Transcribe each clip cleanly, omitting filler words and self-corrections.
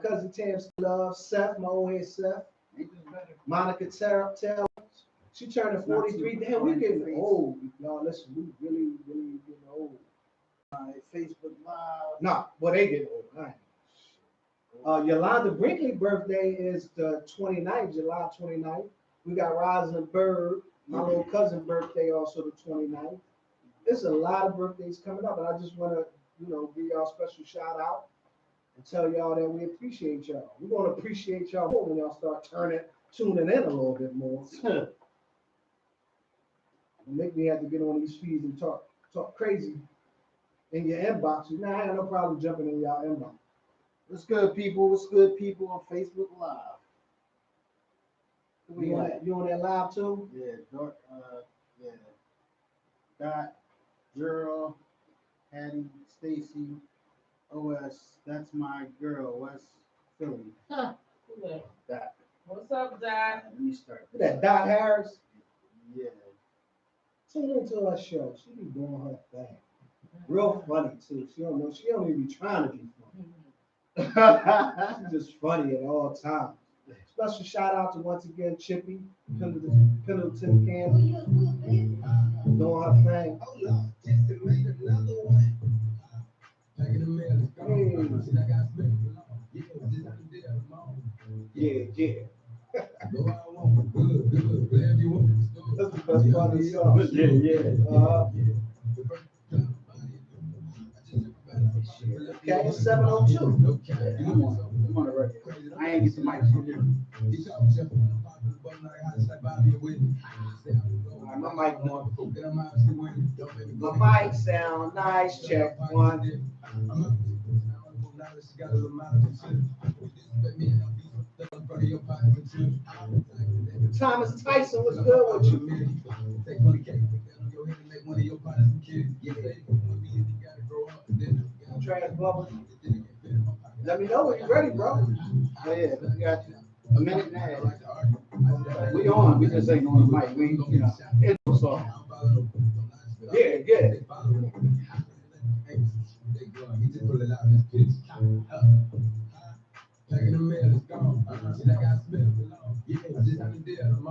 cousin Tam's love, Seth, my old head Seth, Monica Taylor. She turning 43. Damn, we getting old. Y'all, listen, we really getting old. Facebook Live. Nah, well, they get old. All right. Yolanda Brinkley's birthday is the 29th, July 29th. We got Rosalind Bird, my little cousin birthday also the 29th. There's a lot of birthdays coming up, and I just want to, give y'all a special shout out and tell y'all that we appreciate y'all. We're going to appreciate y'all more when y'all start tuning in a little bit more. Make me have to get on these feeds and talk crazy in your inbox. Now I have no problem jumping in y'all inbox. What's good, people? What's good, people on Facebook Live? You on that live too? Yeah, Dot, Gerald, Hattie, Stacy, OS. That's my girl, West Philly. Huh. Dot. What's up, Dad? Let me start. That Dot Harris. Yeah. Tune into her show. She be doing her thing. Real funny too. She don't even be trying to be funny. She's just funny at all times. Special shout out to once again Chippy, Pendleton Candy, doing her thing. Yeah. That's the best part of the song. Okay, it's 7:02. I'm on the record. I ain't get the mic. My mic on. My mic sound nice. Check one. Thomas Tyson, what's good with you? Trash bubble. Let me know when you're ready, bro. Oh yeah, we got a minute and a half. We on. We just ain't on the mic. We, it's a song. Yeah.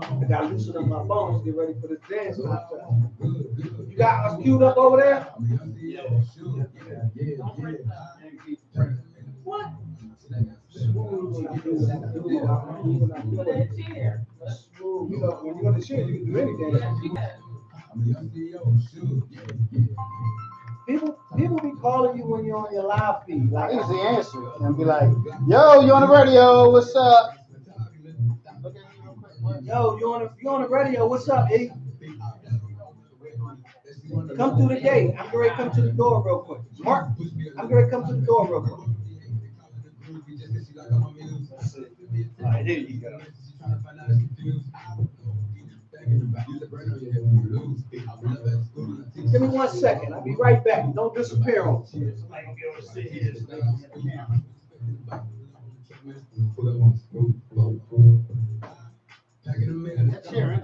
I gotta loosen up my bones, get ready for this dance. You got us queued up over there? What? Smooth when you go to chair, you can do anything. People be calling you when you're on your live feed. I usually answer and be like, "Yo, you on the radio? What's up?" Yo, you on the radio? What's up, E? Come through the gate. I'm ready to come to the door real quick. Mark, I'm ready to come to the door real quick. All right, there you go. Give me 1 second. I'll be right back. Don't disappear on me. Somebody gonna be able to sit here. That's here,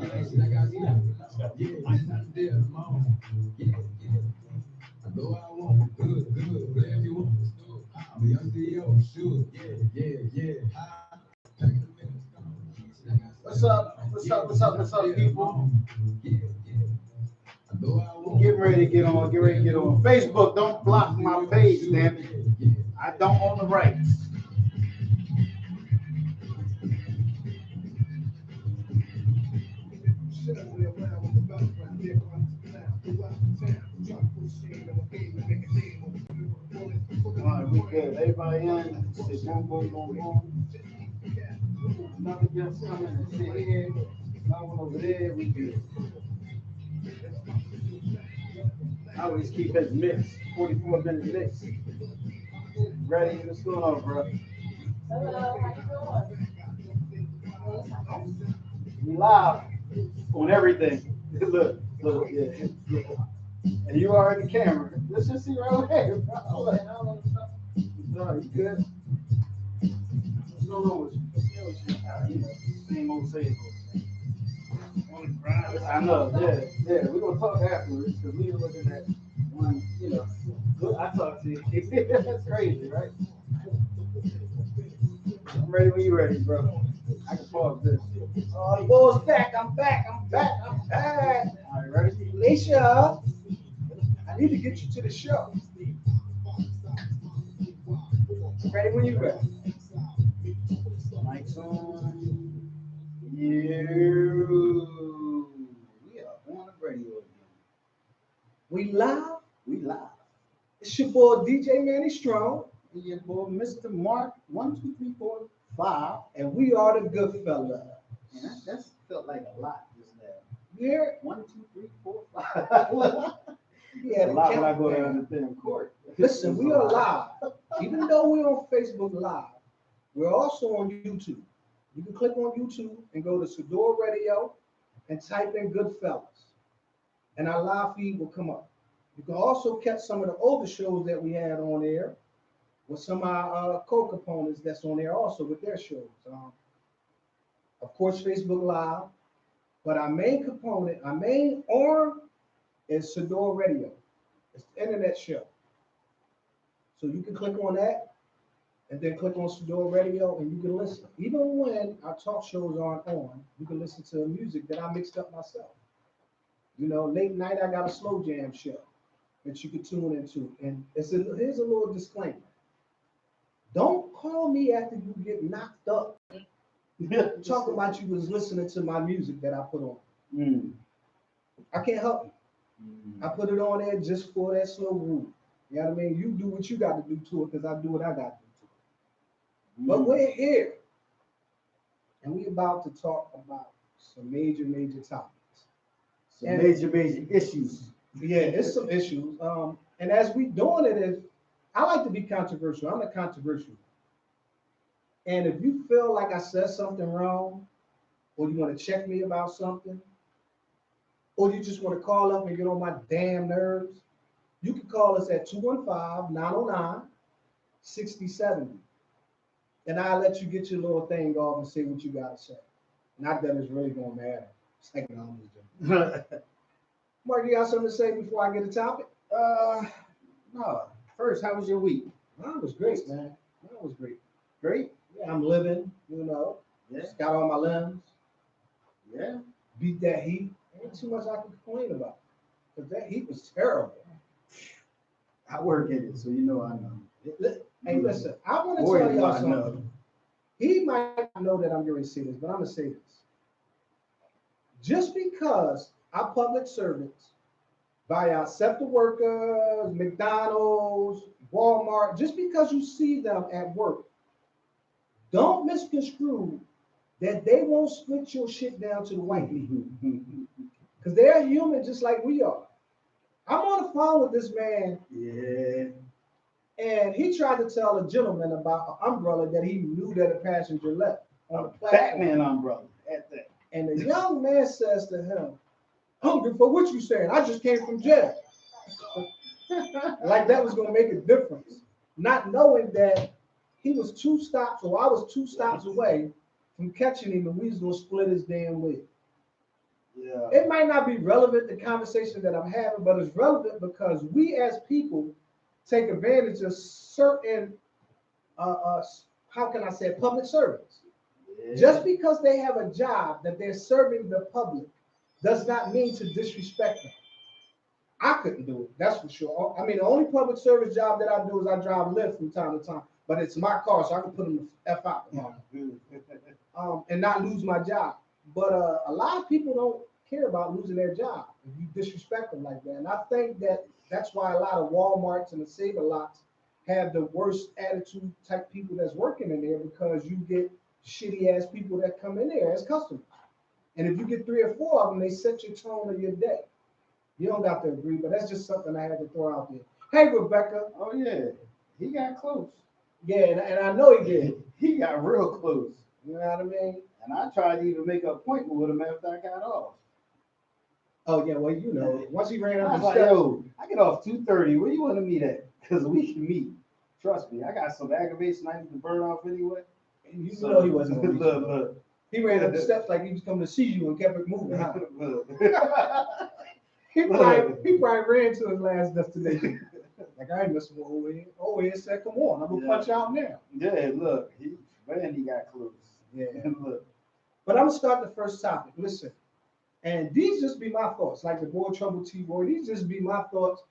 What's up, people? Get ready to get on. Facebook, don't block my page, damn it. I don't own the rights. All right, we good. Everybody in? Say boom, boom, boom, boom. Another guest coming and sit here. Another one over there. We good. I always keep his mix, 44-minute mix. Ready? What's going on, bro? Hello, how you doing? We live on everything. Look, yeah. And you are in the camera. Let's just see right over there, bro. No, you good? What's going on with you? Same old same. I know, yeah. We're gonna talk afterwards because we were looking at one, I talked to you. That's crazy, right? I'm ready when you're ready, bro. I can pause this. The boy's back. I'm back. I'm back. I'm back. All right, ready? Alicia, I need to get you to the show. Ready when you're ready. Mic's on. We are on the radio again. We live. We live. It's your boy DJ Manny Strong, And your boy, Mr. Mark, 1, 2, 3, 4, 5. and we are the Goodfellas. And that's felt like a lot just now. Yeah, 1, 2, 3, 4, 5. yeah. A lot when I go down to damn court. Listen, we are live. Even though we're on Facebook Live, we're also on YouTube. You can click on YouTube and go to Sador Radio and type in Goodfellas, and our live feed will come up. You can also catch some of the older shows that we had on air with some of our co-components that's on there also with their shows. Of course, Facebook Live, but our main component, our main arm is Sador Radio. It's the internet show. So you can click on that and then click on Sador Radio and you can listen. Even when our talk shows aren't on, you can listen to music that I mixed up myself. You know, late night I got a slow jam show that you can tune into. And here's a little disclaimer. Don't call me after you get knocked up. Talk about you was listening to my music that I put on. I can't help you. I put it on there just for that slow groove. You know what I mean? You do what you got to do to it because I do what I got to do to it. But we're here. And we about to talk about some major topics. Some major issues. Yeah, it's some issues. And as we doing it, I like to be controversial. I'm a controversial. And if you feel like I said something wrong, or you want to check me about something, or you just want to call up and get on my damn nerves, you can call us at 215-909-6070. And I'll let you get your little thing off and say what you got to say. Not that it's really going to matter. It's like an almost doing. Mark, you got something to say before I get a topic? No. First, how was your week? That was great, man. That was great. Great? Yeah, I'm living, you know. Yeah. Just got all my limbs. Yeah. Beat that heat. Ain't too much I can complain about. Because that heat was terrible. I work in it, so you know I know. Hey, listen, I want to Boy, tell do y'all I something. know. He might not know that I'm going to say this, but I'm going to say this. Just because our public servants, via SEPTA workers, McDonald's, Walmart, just because you see them at work, don't misconstrue that they won't split your shit down to the white people. Because they're human just like we are. I'm on the phone with this man. Yeah. And he tried to tell a gentleman about an umbrella that he knew that a passenger left on the platform. Batman umbrella at that. And the young man says to him, "Hungry for what you saying? I just came from jail." Like that was going to make a difference. Not knowing that he was 2 stops, or I was 2 stops away from catching him, and we was going to split his damn wig. Yeah. It might not be relevant, the conversation that I'm having, but it's relevant because we as people take advantage of certain, how can I say, public servants. Yeah. Just because they have a job that they're serving the public does not mean to disrespect them. I couldn't do it, that's for sure. I mean, the only public service job that I do is I drive Lyft from time to time, but it's my car, so I can put them the F out and not lose my job. But a lot of people don't care about losing their job if you disrespect them like that. And I think that that's why a lot of Walmarts and the Save a Lots have the worst attitude type people that's working in there, because you get shitty ass people that come in there as customers. And if you get 3 or 4 of them, they set your tone of your day. You don't got to agree, but that's just something I had to throw out there. Hey, Rebecca. Oh yeah, he got close. Yeah, and I know he did. He got real close. You know what I mean? And I tried to even make an appointment with him after I got off. Oh yeah, well you know, once he ran I up was the like, steps, yo, I get off 2:30. Where you want to meet at? Because we can meet. Trust me, I got some aggravation I need to burn off anyway. you know he wasn't gonna reach you. Look. He ran up the steps like he was coming to see you and kept it moving. Huh? Look. He probably ran to his last destination. Like, I ain't messing with over here. Over here said, "Come on, I'm gonna punch out now." Yeah, look, Randy got close. Yeah. Look. But I'm gonna start the first topic. Listen, and these just be my thoughts, like the boy Trouble T-Boy. These just be my thoughts.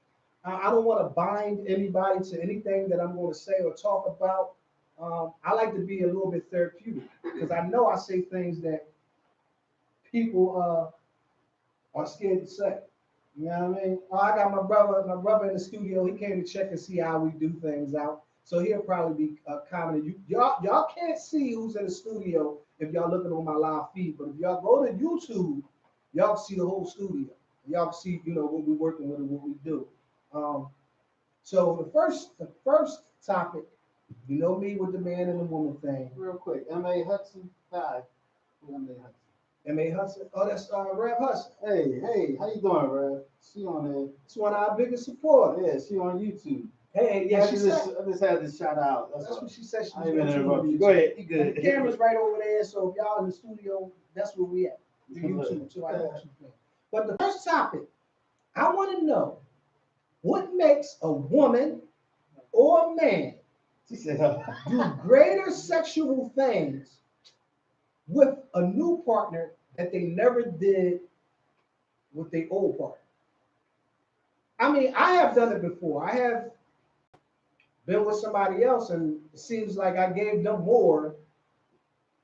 I don't want to bind anybody to anything that I'm going to say or talk about. I like to be a little bit therapeutic because I know I say things that people are scared to say. You know what I mean? Oh, I got my brother in the studio. He came to check and see how we do things out. So he'll probably be commenting. Y'all can't see who's in the studio if y'all looking on my live feed. But if y'all go to YouTube, y'all can see the whole studio. Y'all can see, what we're working with and what we do. So the first topic, you know me with the man and the woman thing. Real quick, M.A. Hudson. Hi. M.A. Hudson. M.A. Hudson. Oh, that's Rev Hudson. Hey, how you doing, Rev? She on there. It's one of our biggest supporters. Yeah, she on YouTube. Hey, yeah, I just had to shout out. That's what she said. She I was ain't been going interrupt to you. Go ahead, you And good. the camera's right over there, so if y'all in the studio, that's where we at. The Look. YouTube, so I know what you're saying. But the first topic, I want to know what makes a woman or a man She said, do greater sexual things with a new partner that they never did with their old partner. I mean, I have done it before. I have been with somebody else, and it seems like I gave them more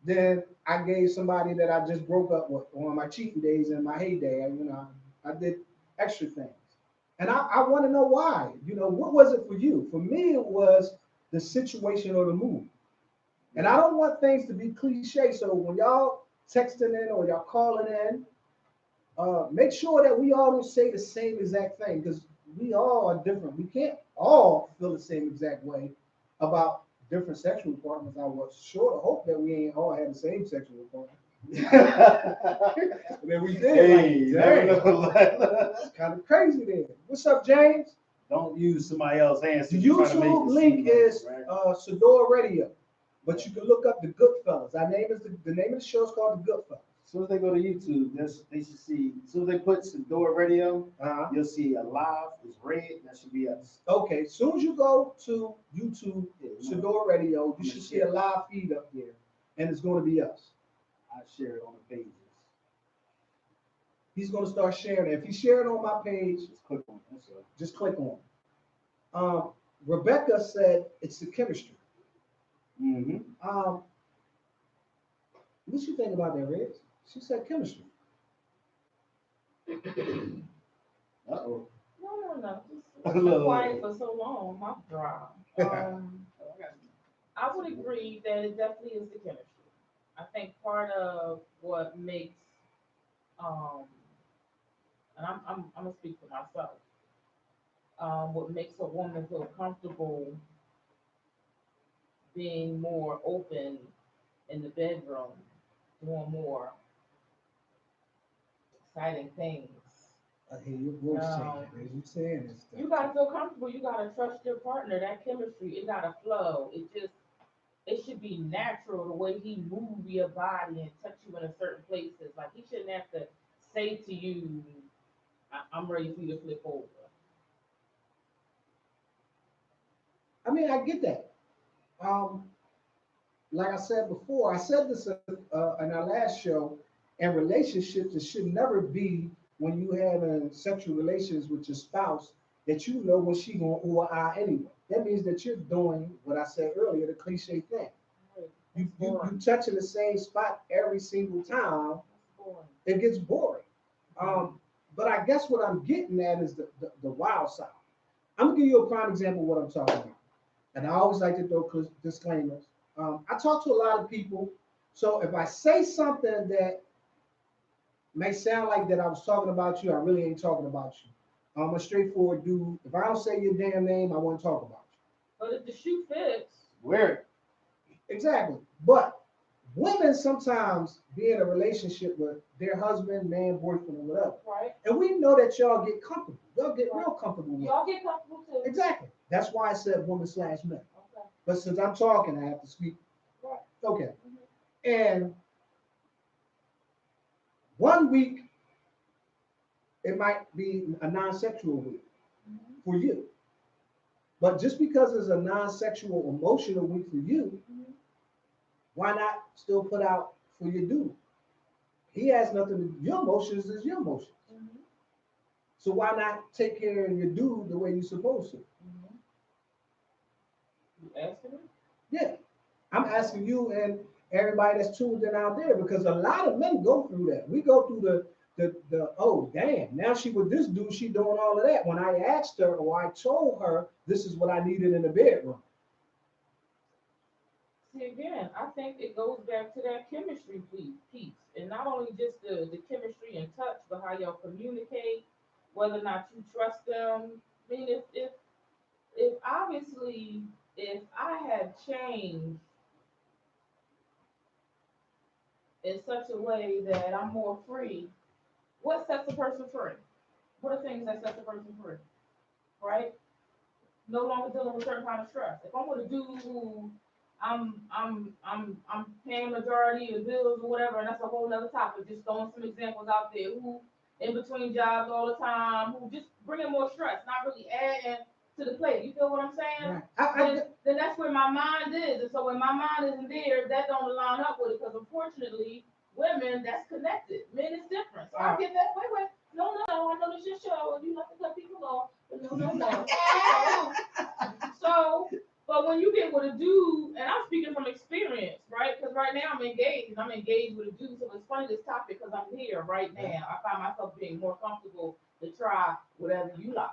than I gave somebody that I just broke up with on my cheating days and my heyday. I did extra things. And I want to know why. What was it for you? For me, it was the situation or the mood. And I don't want things to be cliche. So when y'all texting in or y'all calling in, make sure that we all don't say the same exact thing because we all are different. We can't all feel the same exact way about different sexual partners. I was sure to hope that we ain't all had the same sexual partner. That we did. hey, It's kind of crazy there. What's up, James? Don't use somebody else's hands. The YouTube link is Sador Radio, but you can look up the Goodfellas. The name of the show is called the Goodfellas. As soon as they go to YouTube, they should see. As soon as they put Sador Radio, you'll see a live. It's red. That should be us. Okay, as soon as you go to YouTube, Sador Radio, you should see a live feed up there, and it's going to be us. I share it on the pages. He's going to start sharing it. If you share it on my page, Just click on it. just click on it. Rebecca said it's the chemistry. Mm-hmm. What you think about that, Reg? She said chemistry. Uh-oh. No. Just been quiet for so long. Mouth dry. I would agree that it definitely is the chemistry. I think part of what makes and I'm gonna speak for myself. What makes a woman feel comfortable being more open in the bedroom, doing more exciting things. I hear your voice changing. You saying this stuff. You gotta feel comfortable. You gotta trust your partner. That chemistry, it gotta flow. It should be natural the way he move your body and touch you in a certain places. Like he shouldn't have to say to you, I'm ready for you to flip over. I mean, I get that. Like I said before, I said this in our last show, and relationships, it should never be when you having sexual relations with your spouse that you know when she going to or I anyway. That means that you're doing what I said earlier, the cliche thing. You touching the same spot every single time, it gets boring. But I guess what I'm getting at is the wild side. I'm gonna give you a prime example of what I'm talking about. And I always like to throw disclaimers. I talk to a lot of people, so if I say something that may sound like that I was talking about you, I really ain't talking about you. I'm a straightforward dude. If I don't say your damn name, I won't talk about you. But if the shoe fits, wear it. Exactly. But women sometimes be in a relationship with their husband, man, boyfriend, or whatever. right? And we know that y'all get comfortable. Y'all get real comfortable with it. Y'all get comfortable too. Exactly. That's why I said woman/man. Okay. But since I'm talking, I have to speak. Right. Okay. And 1 week, it might be a non-sexual week for you. But just because it's a non-sexual emotional week for you, Why not still put out for your dude? He has nothing to, your emotions is your emotions. Mhm. So why not take care of your dude the way you're supposed to? Mhm. You asking me? Yeah. I'm asking you and everybody that's tuned in out there because a lot of men go through that. We go through the oh damn, now she with this dude, she doing all of that. When I asked her or I told her this is what I needed in the bedroom. See, again, I think it goes back to that chemistry piece, and not only just the chemistry and touch, but how y'all communicate, whether or not you trust them. I mean, if obviously if I had changed in such a way that I'm more free, what sets a person free? What are things that set a person free? Right? No longer dealing with certain kind of stress. If I'm with a dude who I'm paying majority of the bills or whatever, and that's a whole nother topic. Just throwing some examples out there who in between jobs all the time, who just bringing more stress, not really adding to the plate. You feel what I'm saying? Right. Then that's where my mind is. And so when my mind isn't there, that don't line up with it because unfortunately, women, that's connected. Men is different. So I get that. Wait. No, I know this your show and you like to cut people off. But no. So, but when you get with a dude, and I'm speaking from experience, right? Because right now I'm engaged. I'm engaged with a dude. So it's funny this topic because I'm here right now. I find myself being more comfortable to try whatever you like,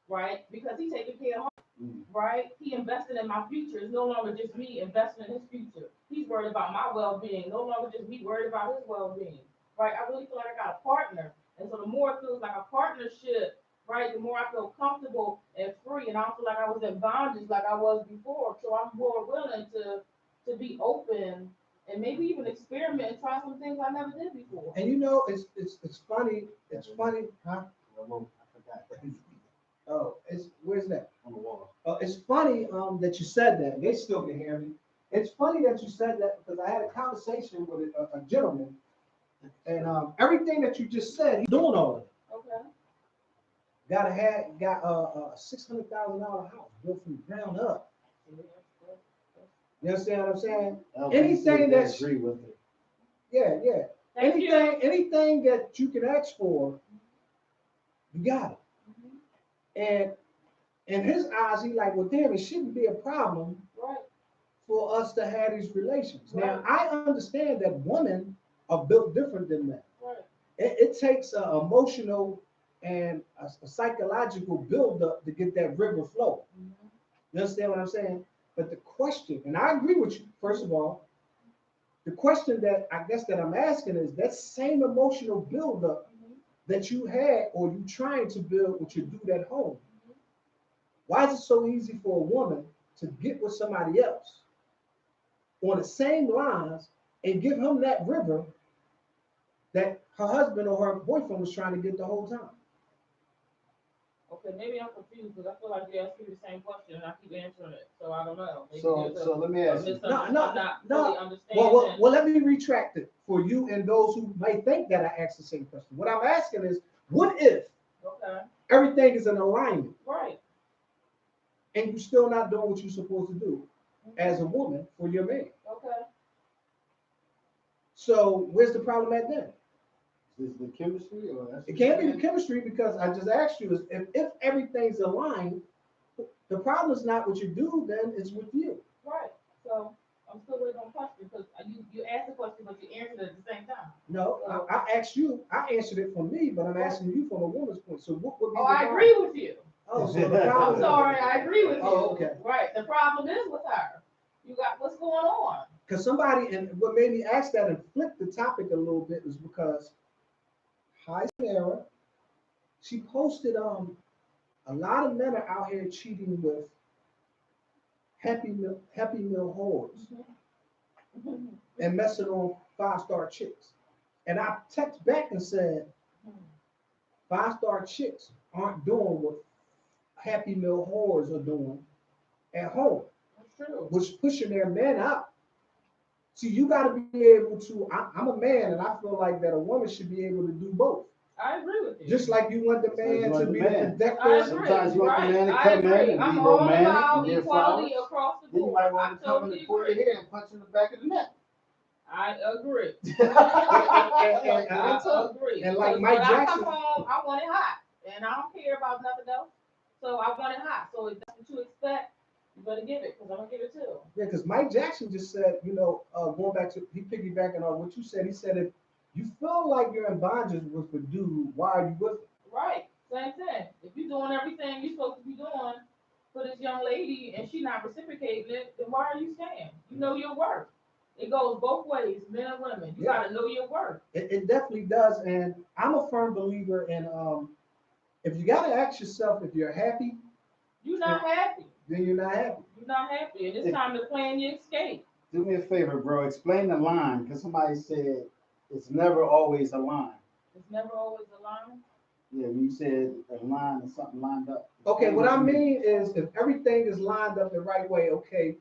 right? Because he's taking care of home, right? He invested in my future. It's no longer just me investing in his future. He's worried about my well-being. No longer just me worried about his well-being, right? I really feel like I got a partner. And so the more it feels like a partnership, right, the more I feel comfortable and free, and I don't feel like I was in bondage like I was before. So I'm more willing to be open and maybe even experiment and try some things I never did before. And you know, it's funny. It's funny, huh? I forgot. Oh, it's where's that? On the wall. It's funny that you said that. They still can hear me. It's funny that you said that because I had a conversation with a gentleman, and everything that you just said, he's doing all of it. Okay. Got a $600,000 house built from the ground up. You understand what I'm saying? Anything that that's agree with it. yeah. Thank you. Anything that you can ask for, you got it. And in his eyes, he like, well, damn, it shouldn't be a problem Right. for us to have these relations. Right. Now, I understand that women are built different than men. Right. It takes an emotional and a psychological buildup to get that river flow. Mm-hmm. You understand what I'm saying? But the question, and I agree with you, first of all, the question that I guess that I'm asking is that same emotional buildup that you had or you trying to build with your dude at home. Why is it so easy for a woman to get with somebody else on the same lines and give him that river that her husband or her boyfriend was trying to get the whole time? Okay, maybe I'm confused because I feel like you asked me the same question and I keep answering it, so I don't know. Maybe So let me ask you. I'm not fully understanding. Well, let me retract it for you and those who may think that I asked the same question. What I'm asking is, what if everything is in alignment, right, and you're still not doing what you're supposed to do as a woman for your man? Okay. So where's the problem at then? Is the chemistry or that's It can't be the chemistry because I just asked you is if everything's aligned, the problem is not with your dude, then it's with you. Right. So I'm still waiting on question because you asked the question but you answered it at the same time. No, So, I asked you, I answered it for me, but I'm asking you from a woman's point. So what would be the I problem? agree with you. Oh, so the problem I'm sorry, I agree with you. Oh, okay. Right. The problem is with her. You got what's going on. Because somebody, and what made me ask that and flip the topic a little bit is because Hi Sarah, she posted a lot of men are out here cheating with happy meal whores and messing on 5-star chicks. And I text back and said 5-star chicks aren't doing what happy meal whores are doing at home, That's true. which pushing their men out. See, you got to be able to. I'm a man, and I feel like that a woman should be able to do both. I agree with you. Just like you want the man to be the I protector. agree. Sometimes you want the man to come in and be I'm all romantic about and give equality flowers. across the Then you board. might I want to come in totally and pull your agree. hair and punch in the back of the neck. I agree. And I agree. and like Because Mike when Jackson- I come home, I want it hot, and I don't care about nothing else. So I want it hot. So if that's what you expect, you better give it, because I'm gonna give it too. Yeah, because Mike Jackson just said, going back to he piggybacking on what you said. He said if you feel like you're in bondage with a dude, why are you with him? Right. Same thing. If you're doing everything you're supposed to be doing for this young lady and she not reciprocating it, then why are you staying? You know your worth. It goes both ways, men and women. You Yeah. gotta know your worth. It definitely does, and I'm a firm believer in if you gotta ask yourself if you're happy, You're not happy. then you're not happy. You're not happy, and it's time to plan your escape. Do me a favor, bro. Explain the line, because somebody said it's never always a line. It's never always a line. Yeah, when you said a line or something lined up. Okay, what I mean is if everything is lined up the right way, okay,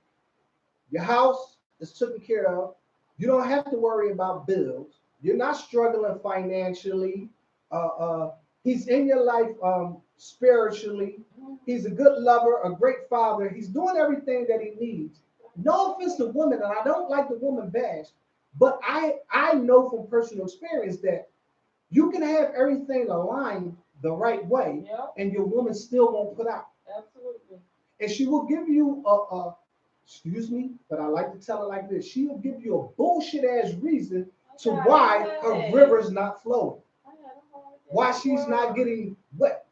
your house is taken care of, you don't have to worry about bills, you're not struggling financially, he's in your life spiritually, he's a good lover, a great father, he's doing everything that he needs. No offense to women, and I don't like the woman bash, but I know from personal experience that you can have everything aligned the right way, Yep, and your woman still won't put out. absolutely. And she will give you excuse me, but I like to tell her like this. She will give you a bullshit ass reason to why her river's not flowing, why she's not getting wet.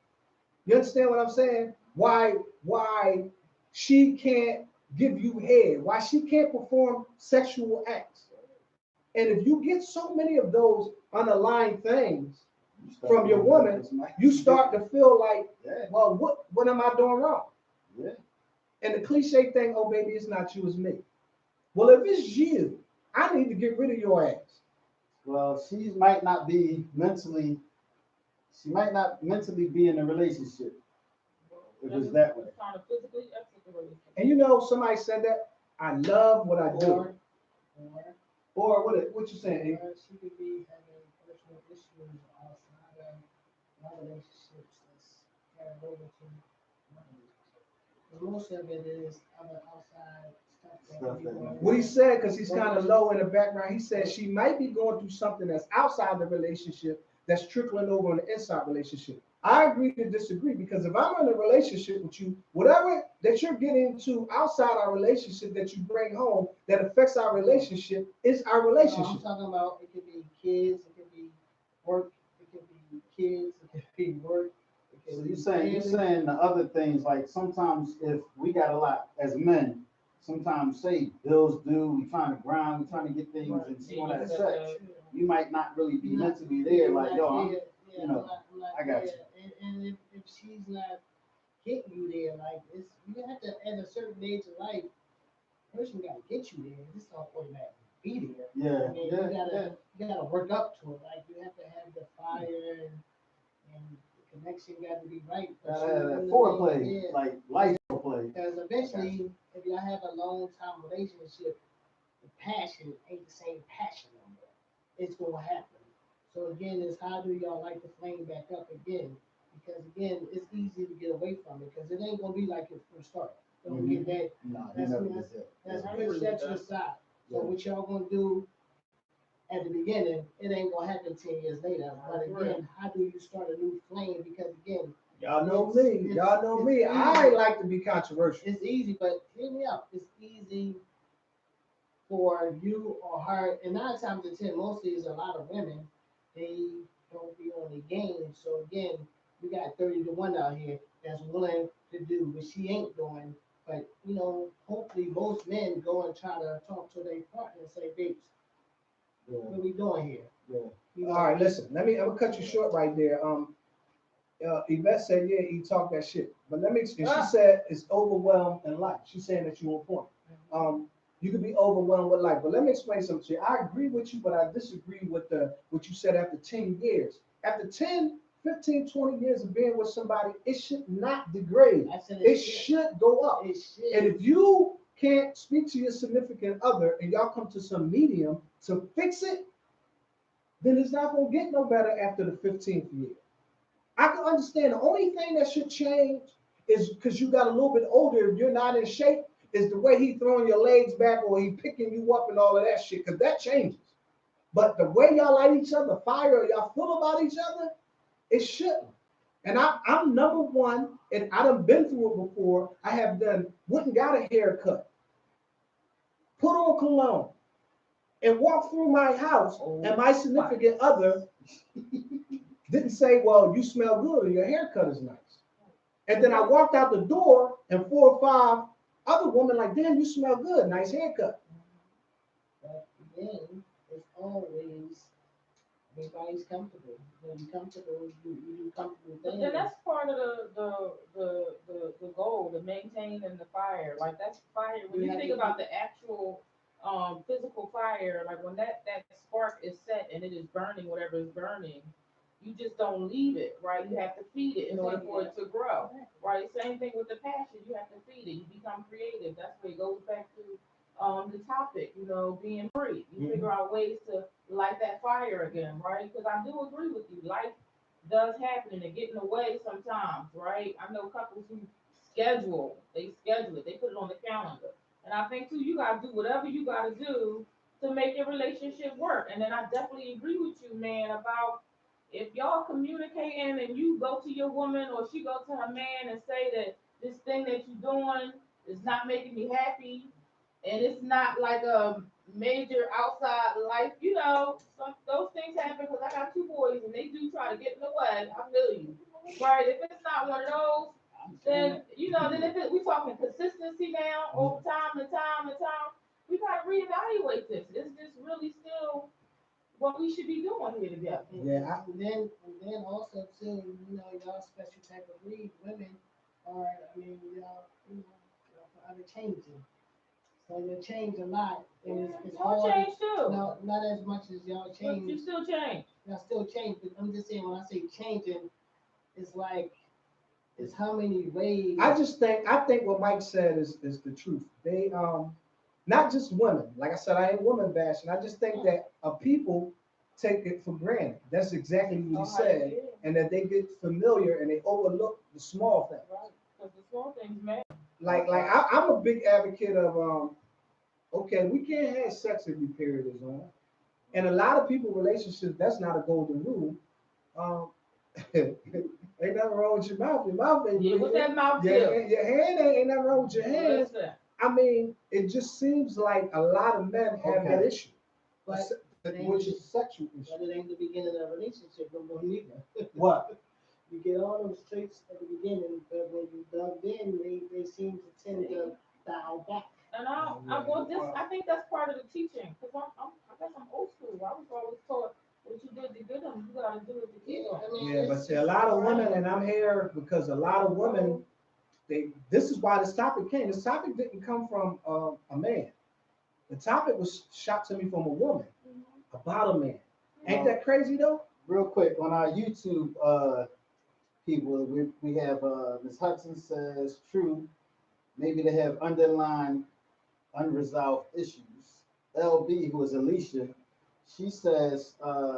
You understand what I'm saying? Why she can't give you head, why she can't perform sexual acts. And if you get so many of those unaligned things from your woman, you start to feel like, well, what am I doing wrong? Yeah. And the cliche thing, oh baby, it's not you, it's me. Well, if it's you, I need to get rid of your ass. Well, she might not be mentally be in a relationship. If it's that way. Trying to physically exit the relationship. And somebody said that, I love what I do. Or what you saying? She could be having personal issues outside of my relationships that's carried over to my relationship. But most of it is other outside stuff that we going What he on. said, because he's kind of low in the background, he said she might be going through something that's outside the relationship that's trickling over in the inside relationship. I agree to disagree, because if I'm in a relationship with you, whatever that you're getting to outside our relationship that you bring home that affects our relationship is our No, I'm relationship. talking about it could be kids, it could be work, it could be kids, it could be work. It So could you're be saying family. the other things, like sometimes if we got a lot as men, sometimes say bills due, we trying to grind, we trying to get things and she want to have sex. You might not really be mentally there, like, yo, you know, I'm not I got there. you. And if she's not getting you there, like you have to at a certain age of life, person gotta get you there. This don't automatically be there. Yeah, I mean, you gotta work up to it. Like you have to have the fire and the connection got to be right. gotta have that foreplay, like life foreplay. Because eventually, if y'all have a long time relationship, the passion ain't the same passion no more. It's gonna happen. So again, it's how do y'all like the flame back up again? Because again, it's easy to get away from it because it ain't gonna be like it first started. Don't get that. No, That's never what- did that. That's I push agree that with to the that. side. So Yeah. what y'all gonna do at the beginning, it ain't gonna happen 10 years later. But again, how do you start a new flame? Because again, Y'all know me. Y'all know me. I like to be controversial. it's easy, but hear me out. It's easy for you or her, and 9 times out of 10, mostly is a lot of women. They don't be on the game. So again, we got 30-1 out here that's willing to do what she ain't doing. But hopefully most men go and try to talk to their partner and say, babes, what are we doing here? Yeah. All right, listen. I'm gonna cut you short right there. Yvette said, yeah, he talked that shit. But let me explain. She said it's overwhelmed in life. She's saying that you're on point. You could be overwhelmed with life. But let me explain something to you. I agree with you, but I disagree with what you said after 10 years. After 10, 15, 20 years of being with somebody, it should not degrade. I said It should go up. It should. And if you can't speak to your significant other and y'all come to some medium to fix it, then it's not going to get no better after the 15th year. I can understand the only thing that should change is because you got a little bit older, if you're not in shape, is the way he throwing your legs back or he picking you up and all of that shit, because that changes. But the way y'all light each other fire, or y'all feel about each other, it shouldn't. And I'm number one, and I done been through it before. I have done, went and got a haircut, put on cologne, and walked through my house, and my significant other didn't say, well, you smell good or your haircut is nice. And then I walked out the door, and 4 or 5 other women like, damn, you smell good, nice haircut. But again, it's always everybody's comfortable. When you're comfortable, you do comfortable But things. then that's part of the goal, to maintain and the fire. Like that's fire. When You you have think to- about the actual physical fire, like when that spark is set and it is burning whatever is burning, you just don't leave it, right? You have to feed it in order for it to grow, right? Same thing with the passion. You have to feed it. You become creative. That's where it goes back to the topic, being free. You figure out ways to light that fire again, right? Because I do agree with you. Life does happen and it get in the way sometimes, right? I know couples who schedule it, they put it on the calendar. And I think too, you gotta do whatever you gotta do to make your relationship work. And then I definitely agree with you, man, about if y'all communicating and you go to your woman or she go to her man and say that this thing that you're doing is not making me happy, and it's not like a major outside life, those things happen because I got 2 boys and they do try to get in the way. I feel you, right? If it's not one of those, then if we talking consistency now over time and time and time, we gotta reevaluate this. Is this really still what we should be doing here together? Yeah, And then also too, y'all special type of breed. Women are, y'all forever changing. So you change a lot, and it's Y'all hard. change too. No, not as much as y'all But change. you still change. Y'all still change, but I'm just saying when I say changing, it's like it's how many ways. I think what Mike said is the truth. They not just women. Like I said, I ain't woman bashing. I just think that people take it for granted. That's exactly what he said, and that they get familiar and they overlook the small things. Right. Because the small things matter. Like I'm a big advocate of okay, we can't have sex if your period is on, and a lot of people relationships that's not a golden rule. Um, ain't nothing wrong with your mouth. Your mouth ain't Yeah, what breathing. that mouth Your, do? your hand ain't nothing wrong with your hands. Listen. I mean, it just seems like a lot of men have that issue, But which is a sexual issue. but it ain't the beginning of a relationship no more neither. What? You get all those traits at the beginning, but when you dug in, they seem to tend to dial back. And I think that's part of the teaching. Because I guess I'm old school. I was always taught what you did to get them, you gotta do it to keep them. Yeah, but see, a lot of women, and I'm here because a lot of women, this is why this topic came. This topic didn't come from a man. The topic was shot to me from a woman about a man. Ain't that crazy though? Real quick, on our YouTube people, we have Ms. Hudson says, true, maybe they have underlying unresolved issues. LB, who is Alicia, she says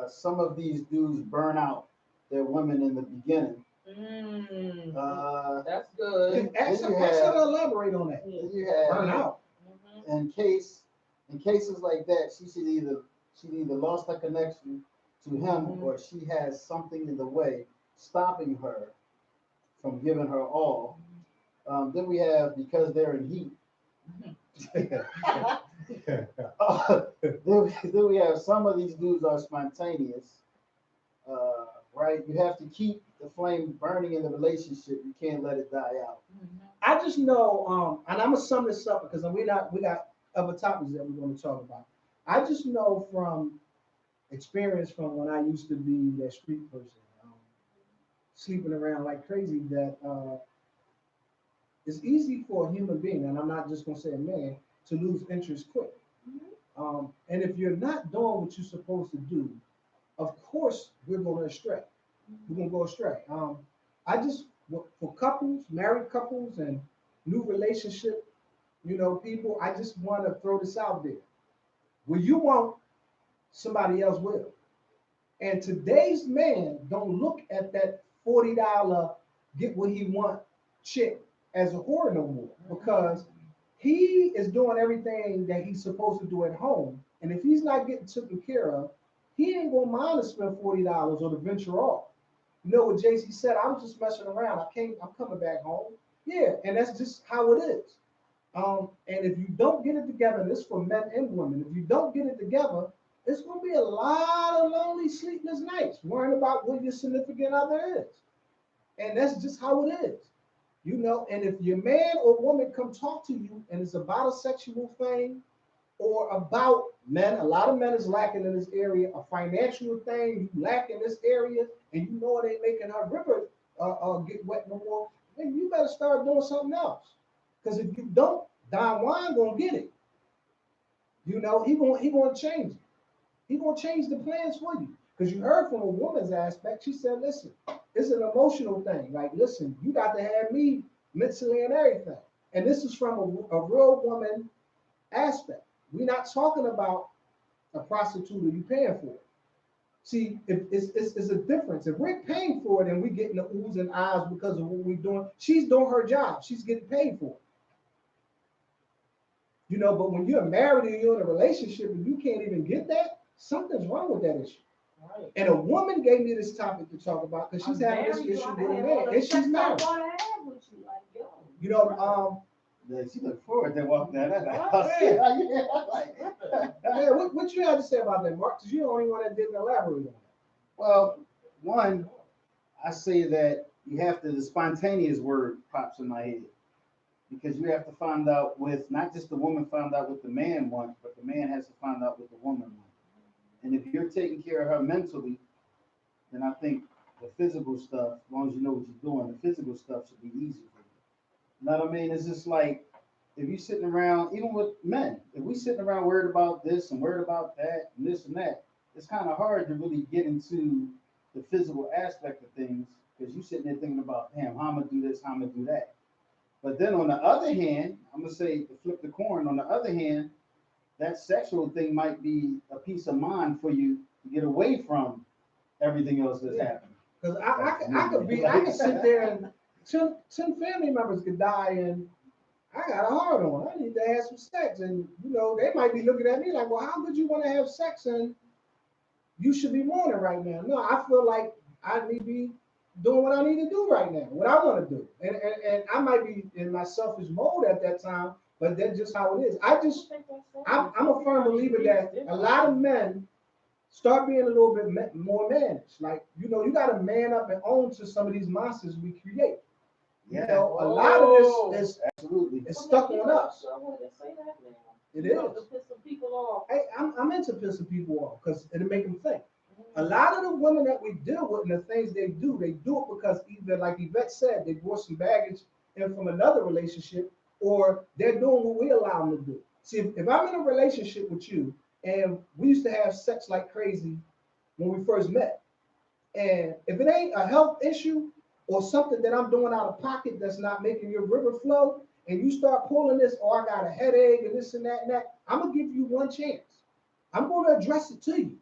some of these dudes burn out their women in the beginning. That's good. Ask her to elaborate on that. You have Burn out. in cases like that, she either lost her connection to him or she has something in the way stopping her from giving her all. Then we have because they're in heat. Then we have some of these dudes are spontaneous, right? You have to keep the flame burning in the relationship. You can't let it die out. I just know, and I'm gonna sum this up because we got other topics that we're going to talk about. I just know from experience from when I used to be that street person, sleeping around like crazy, that it's easy for a human being, and I'm not just gonna say a man, to lose interest quick. And if you're not doing what you're supposed to do, of course we're gonna astray. We're gonna go astray. I just for couples, married couples, and new relationship, people. I just want to throw this out there. When you want, somebody else will. And today's man don't look at that $40 get what he want chick as a whore no more, because he is doing everything that he's supposed to do at home. And if he's not getting taken care of, he ain't gonna mind to spend $40 or to venture off. You know what JC said? I was just messing around. I'm coming back home. Yeah, and that's just how it is. And if you don't get it together, and this for men and women, if you don't get it together, it's gonna be a lot of lonely, sleepless nights worrying about what your significant other is. And that's just how it is. You know, and if your man or woman come talk to you and it's about a sexual thing or about men, a lot of men is lacking in this area, a financial thing, you lack in this area, and you know it ain't making her river get wet no more, then you better start doing something else. Because if you don't, Don Juan gonna get it. You know, he gonna change it. He gonna change the plans for you. Because you heard from a woman's aspect, she said, listen, it's an emotional thing. Like, listen, you got to have me mentally and everything. And this is from a real woman aspect. We're not talking about a prostitute or you paying for it. See, if it's a difference. If we're paying for it and we getting the oohs and ahs because of what we're doing, she's doing her job. She's getting paid for it. You know, but when you're married and you're in a relationship and you can't even get that, something's wrong with that issue. Right. And a woman gave me this topic to talk about because she's having this issue with a man, and she's married. You know, Yeah, she look forward to walking out of that house. yeah, what you have to say about that, Mark? Because you're the only one that didn't elaborate on that. Well, one, I say that you have to, the spontaneous word pops in my head. Because you have to find out with, not just the woman find out what the man wants, but the man has to find out what the woman wants. And if you're taking care of her mentally, then I think the physical stuff, as long as you know what you're doing, the physical stuff should be easy for you. You know what I mean? It's just like, if you're sitting around, even with men, if we sitting around worried about this and worried about that and this and that, it's kind of hard to really get into the physical aspect of things because you're sitting there thinking about, damn, how I'm going to do this, how I'm going to do that. But then on the other hand, I'm going to say, to flip the coin, on the other hand, that sexual thing might be a peace of mind for you to get away from everything else that's happening. Because I could sit there and 10 family members could die and I got a hard on. I need to have some sex. And, you know, they might be looking at me like, well, how could you want to have sex and you should be mourning right now? No, I feel like I need to be doing what I need to do right now, what I want to do. And I might be in my selfish mode at that time, but that's just how it is. I'm a firm believer that a lot of men start being a little bit more mannish. Like, you know, you got to man up and own to some of these monsters we create. Yeah. You know, a lot of this is absolutely it's stuck on us. It is. Piss some people off. Hey, I'm into pissing people off because it'll make them think. A lot of the women that we deal with and the things they do it because either, like Yvette said, they brought some baggage in from another relationship, or they're doing what we allow them to do. See, if I'm in a relationship with you and we used to have sex like crazy when we first met, and if it ain't a health issue or something that I'm doing out of pocket that's not making your river flow, and you start pulling this, oh, I got a headache and this and that, I'm gonna give you one chance. I'm gonna address it to you.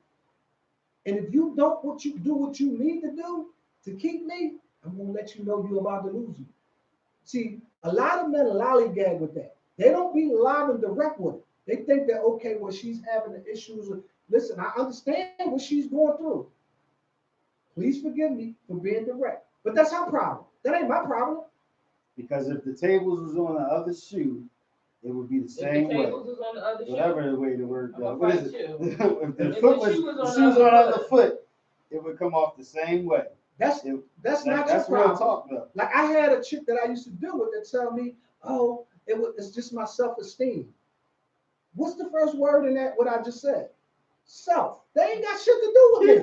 And if you don't do what you need to do to keep me, I'm gonna let you know you're about to lose me. See, a lot of men lollygag with that. They don't be live and direct with it. They think that, okay, well, she's having the issues. Listen, I understand what she's going through. Please forgive me for being direct. But that's her problem. That ain't my problem. Because if the tables was on the other shoe, it would be the same way. Whatever the way the word goes. What is it? If the shoe was on the other foot, it would come off the same way. That's not that's your real problem. talk though. Like I had a chick that I used to deal with that tell me, oh, it's just my self-esteem. What's the first word in that, what I just said? Self. They ain't got shit to do with it.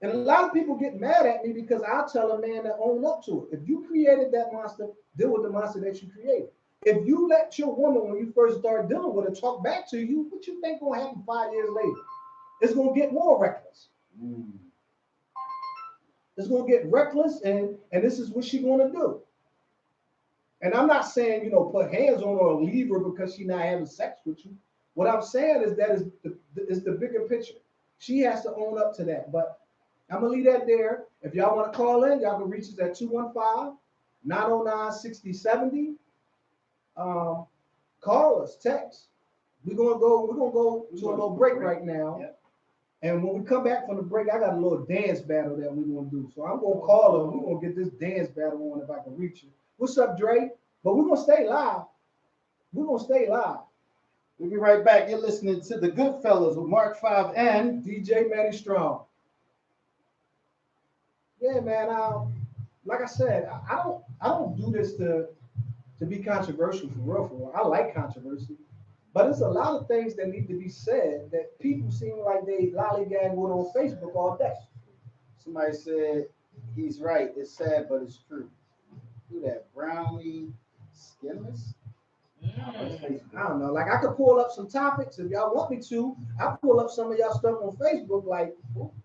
And a lot of people get mad at me because I'll tell a man to own up to it. If you created that monster, deal with the monster that you created. If you let your woman, when you first start dealing with her, talk back to you, what you think gonna happen 5 years later? It's gonna get more reckless. It's gonna get reckless, and this is what she's gonna do. And I'm not saying, you know, put hands on her or leave her because she's not having sex with you. What I'm saying is that is the bigger picture. She has to own up to that. But I'm gonna leave that there. If y'all want to call in, y'all can reach us at 215-909-6070. Call us, text. We're gonna go to a little break right now. Yep. And when we come back from the break, I got a little dance battle that we're gonna do. So I'm gonna call her. We're gonna get this dance battle on if I can reach you. What's up, Dre? But we're gonna stay live. We're gonna stay live. We'll be right back. You're listening to the Goodfellas with Mark 5 and DJ Manny Strong. Yeah, man. Like I said, I don't do this to be controversial for real. For real. I like controversy, but it's a lot of things that need to be said that people seem like they lollygag with on Facebook all day. somebody said he's right. It's sad, but it's true. Who that? Brownie Skinless? I don't know. Like I could pull up some topics if y'all want me to. I pull up some of y'all stuff on Facebook. Like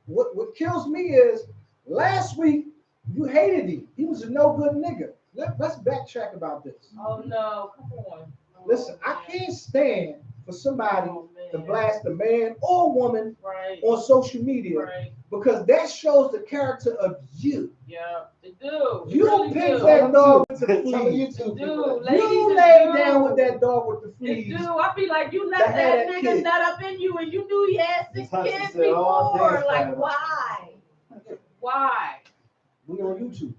what kills me is last week you hated him. He was a no good nigga. Let's backtrack about this. Oh no, come on. Listen, I can't stand for somebody Oh, man. to blast a man or woman Right. on social media Right. because that shows the character of you. Yeah, it do. It You really picked do. that dog with the Some of fleas. YouTube Dude, people. ladies, You it laid do. down with that dog with the It fleas. do. I be like, you let That had that that nigga kid. nut up in you and you knew he had 6 This husband kids said all before. dance Like, battle. why? Why? We on YouTube.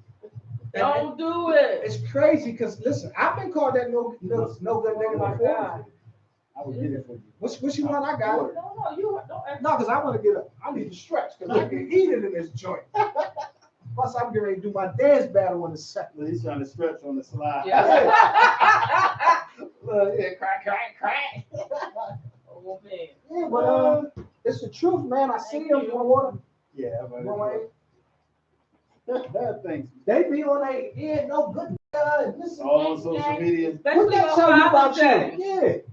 Don't do it. It's crazy because listen, I've been called that no good nigga Oh my before. God. I would get it for you. What you want? I got it. No, you don't act. No, because I want to get up. I need to stretch because I get heated in this joint. Plus, I'm getting ready to do my dance battle in a second. He's trying to stretch on the slide. Yeah. Look, yeah, crack, crack, crack. Oh man. Yeah, but it's the truth, man. I see Thank them you. going. Yeah, but thanks. They be on a yeah, no good. Listen, All on social media. what Especially that on tell you about Father's Day. you?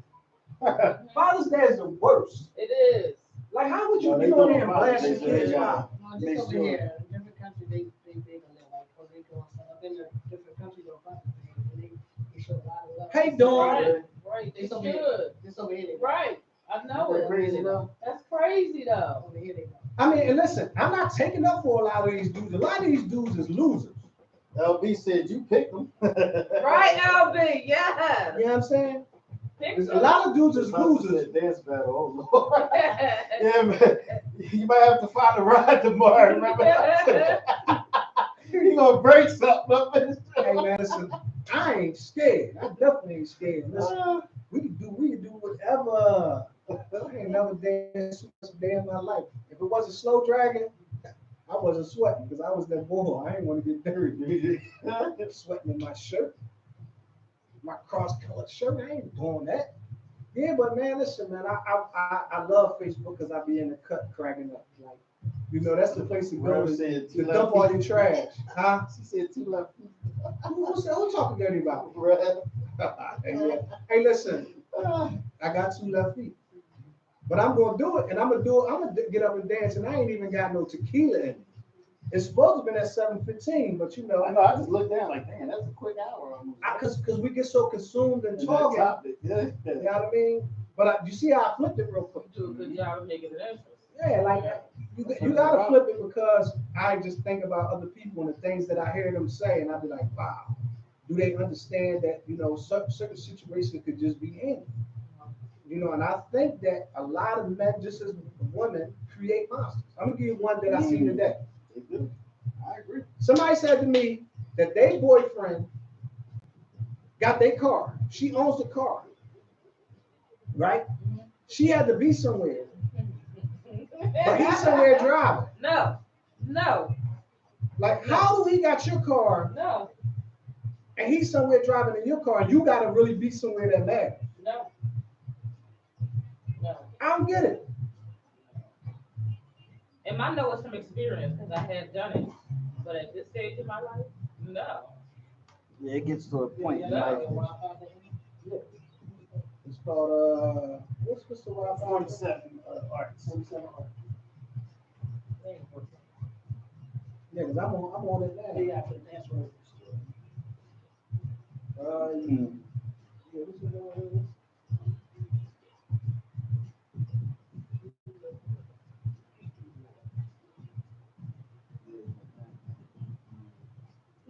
Yeah, Father's Day is the worst. It is. Like, how would you No, be they on don't there and Father's blast Day, your so they kids got- out? No, Make just over sure. here, in different countries, they big on that, like Puerto Rico and stuff. I've been to different countries on Father's Day, and they show a lot of love. Hey, Dawn. Right. Right. They This over here, should. this over here, they Right. I know Isn't that it. crazy though? That's crazy though. over here, they go. I mean, and listen, I'm not taking up for a lot of these dudes. A lot of these dudes is losers. LB said you picked them. Right, LB. Yes. You know what I'm saying? Pick There's a them. lot of dudes is This husband losers. said dance battle. Oh Lord. Yeah, man. You might have to find a ride tomorrow. Remember? You gonna break something up in this Hey man, listen, I ain't scared. I definitely ain't scared. Listen, we can do whatever. I ain't never danced a day in my life. If it wasn't slow dragging, I wasn't sweating because I was that boy. I didn't want to get dirty. Sweating in my shirt, my cross-colored shirt. I ain't doing that. Yeah, but man, listen, man, I love Facebook because I be in the cut cracking up. Like, you know, that's the place to go Rose to, said to dump all your trash. Huh? She said two left. Who talking dirty about? Right. Hey, listen, I got 2 left feet. But I'm gonna do it, and I'm gonna get up and dance, and I ain't even got no tequila in it. It's supposed to be at 7:15, but you know, I know. I just looked down like, man, that's a quick hour almost. because we get so consumed in And that talking, topic, yeah. you know what I mean? But you see how I flipped it real quick. Do a good job of making it interesting. Yeah, like you gotta flip it because I just think about other people and the things that I hear them say, and I be like, wow, do they understand that certain situations could just be in? And I think that a lot of men, just as women, create monsters. I'm gonna give you one that I seen today. They do. I agree. Somebody said to me that their boyfriend got their car. She owns the car, right? She had to be somewhere, but he's somewhere driving. No. Like, how do he got your car No. and he's somewhere driving in your car, and you gotta really be somewhere that matters? No. I don't get it. And I know it's from experience because I had done it. But at this stage in my life, no. Yeah, it gets to a point. Yeah. Yeah. It's called what's the wild 47 arts. 47 arts. Yeah, because I'm on it now. They got the dance room. Yeah, this is what it is.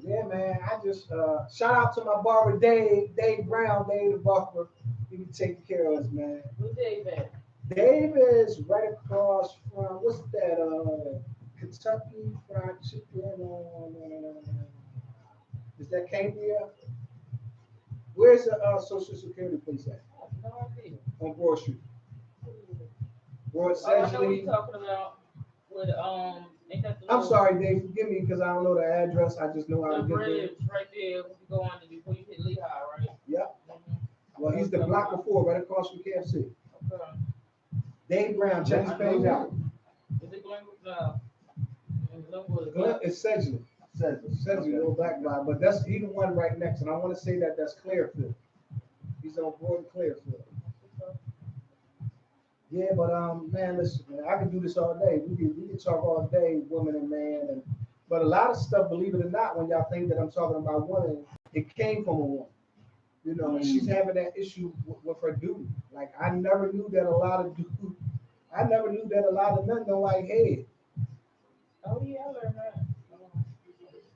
Yeah, man. I just shout out to my barber Dave Brown, Dave the barber. He be taking care of us, man. Who's Dave at? Dave is right across from what's that? Kentucky Fried Chicken. Is that Cambria? Where's the Social Security place at? I have no idea. On Broad Street. Broad Oh, I know what essentially. you're talking about. With ain't that the I'm little- sorry, Dave. Forgive me because I don't know the address. I just know how the to get there. bridge right there when you go under before you hit Lehigh, right? Yep. Mhm. Well, he's the block before, right across from KFC. Okay. Dave Brown, check his page out. Is it Glenwood? No. Glenwood. It's Sedgley. Sedgley, little black guy, but that's he the one right next, and I want to say that that's Clearfield. He's on board in Clearfield. Yeah, but man, listen, man, I can do this all day. We can talk all day, woman and man, but a lot of stuff, believe it or not, when y'all think that I'm talking about women, it came from a woman. You know, and she's having that issue with her dude. Like I never knew that a lot of men don't like head. Oh yeah, I learned that.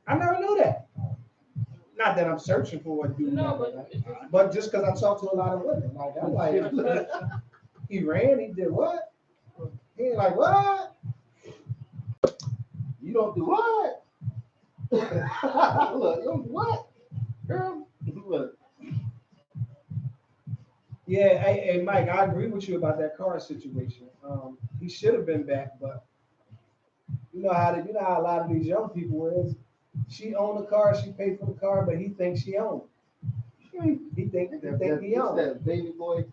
I never knew that. Not that I'm searching for what dude. No, like but that. it's just, But just because I talk to a lot of women, like I'm like, he ran, he did what? He ain't like what? You don't do what? Look, you don't do what? Girl, look. Yeah, hey Mike, I agree with you about that car situation. He should have been back, but you know how a lot of these young people is. She owned the car, she paid for the car, but he thinks she owned it. He think he owned it. That baby boy.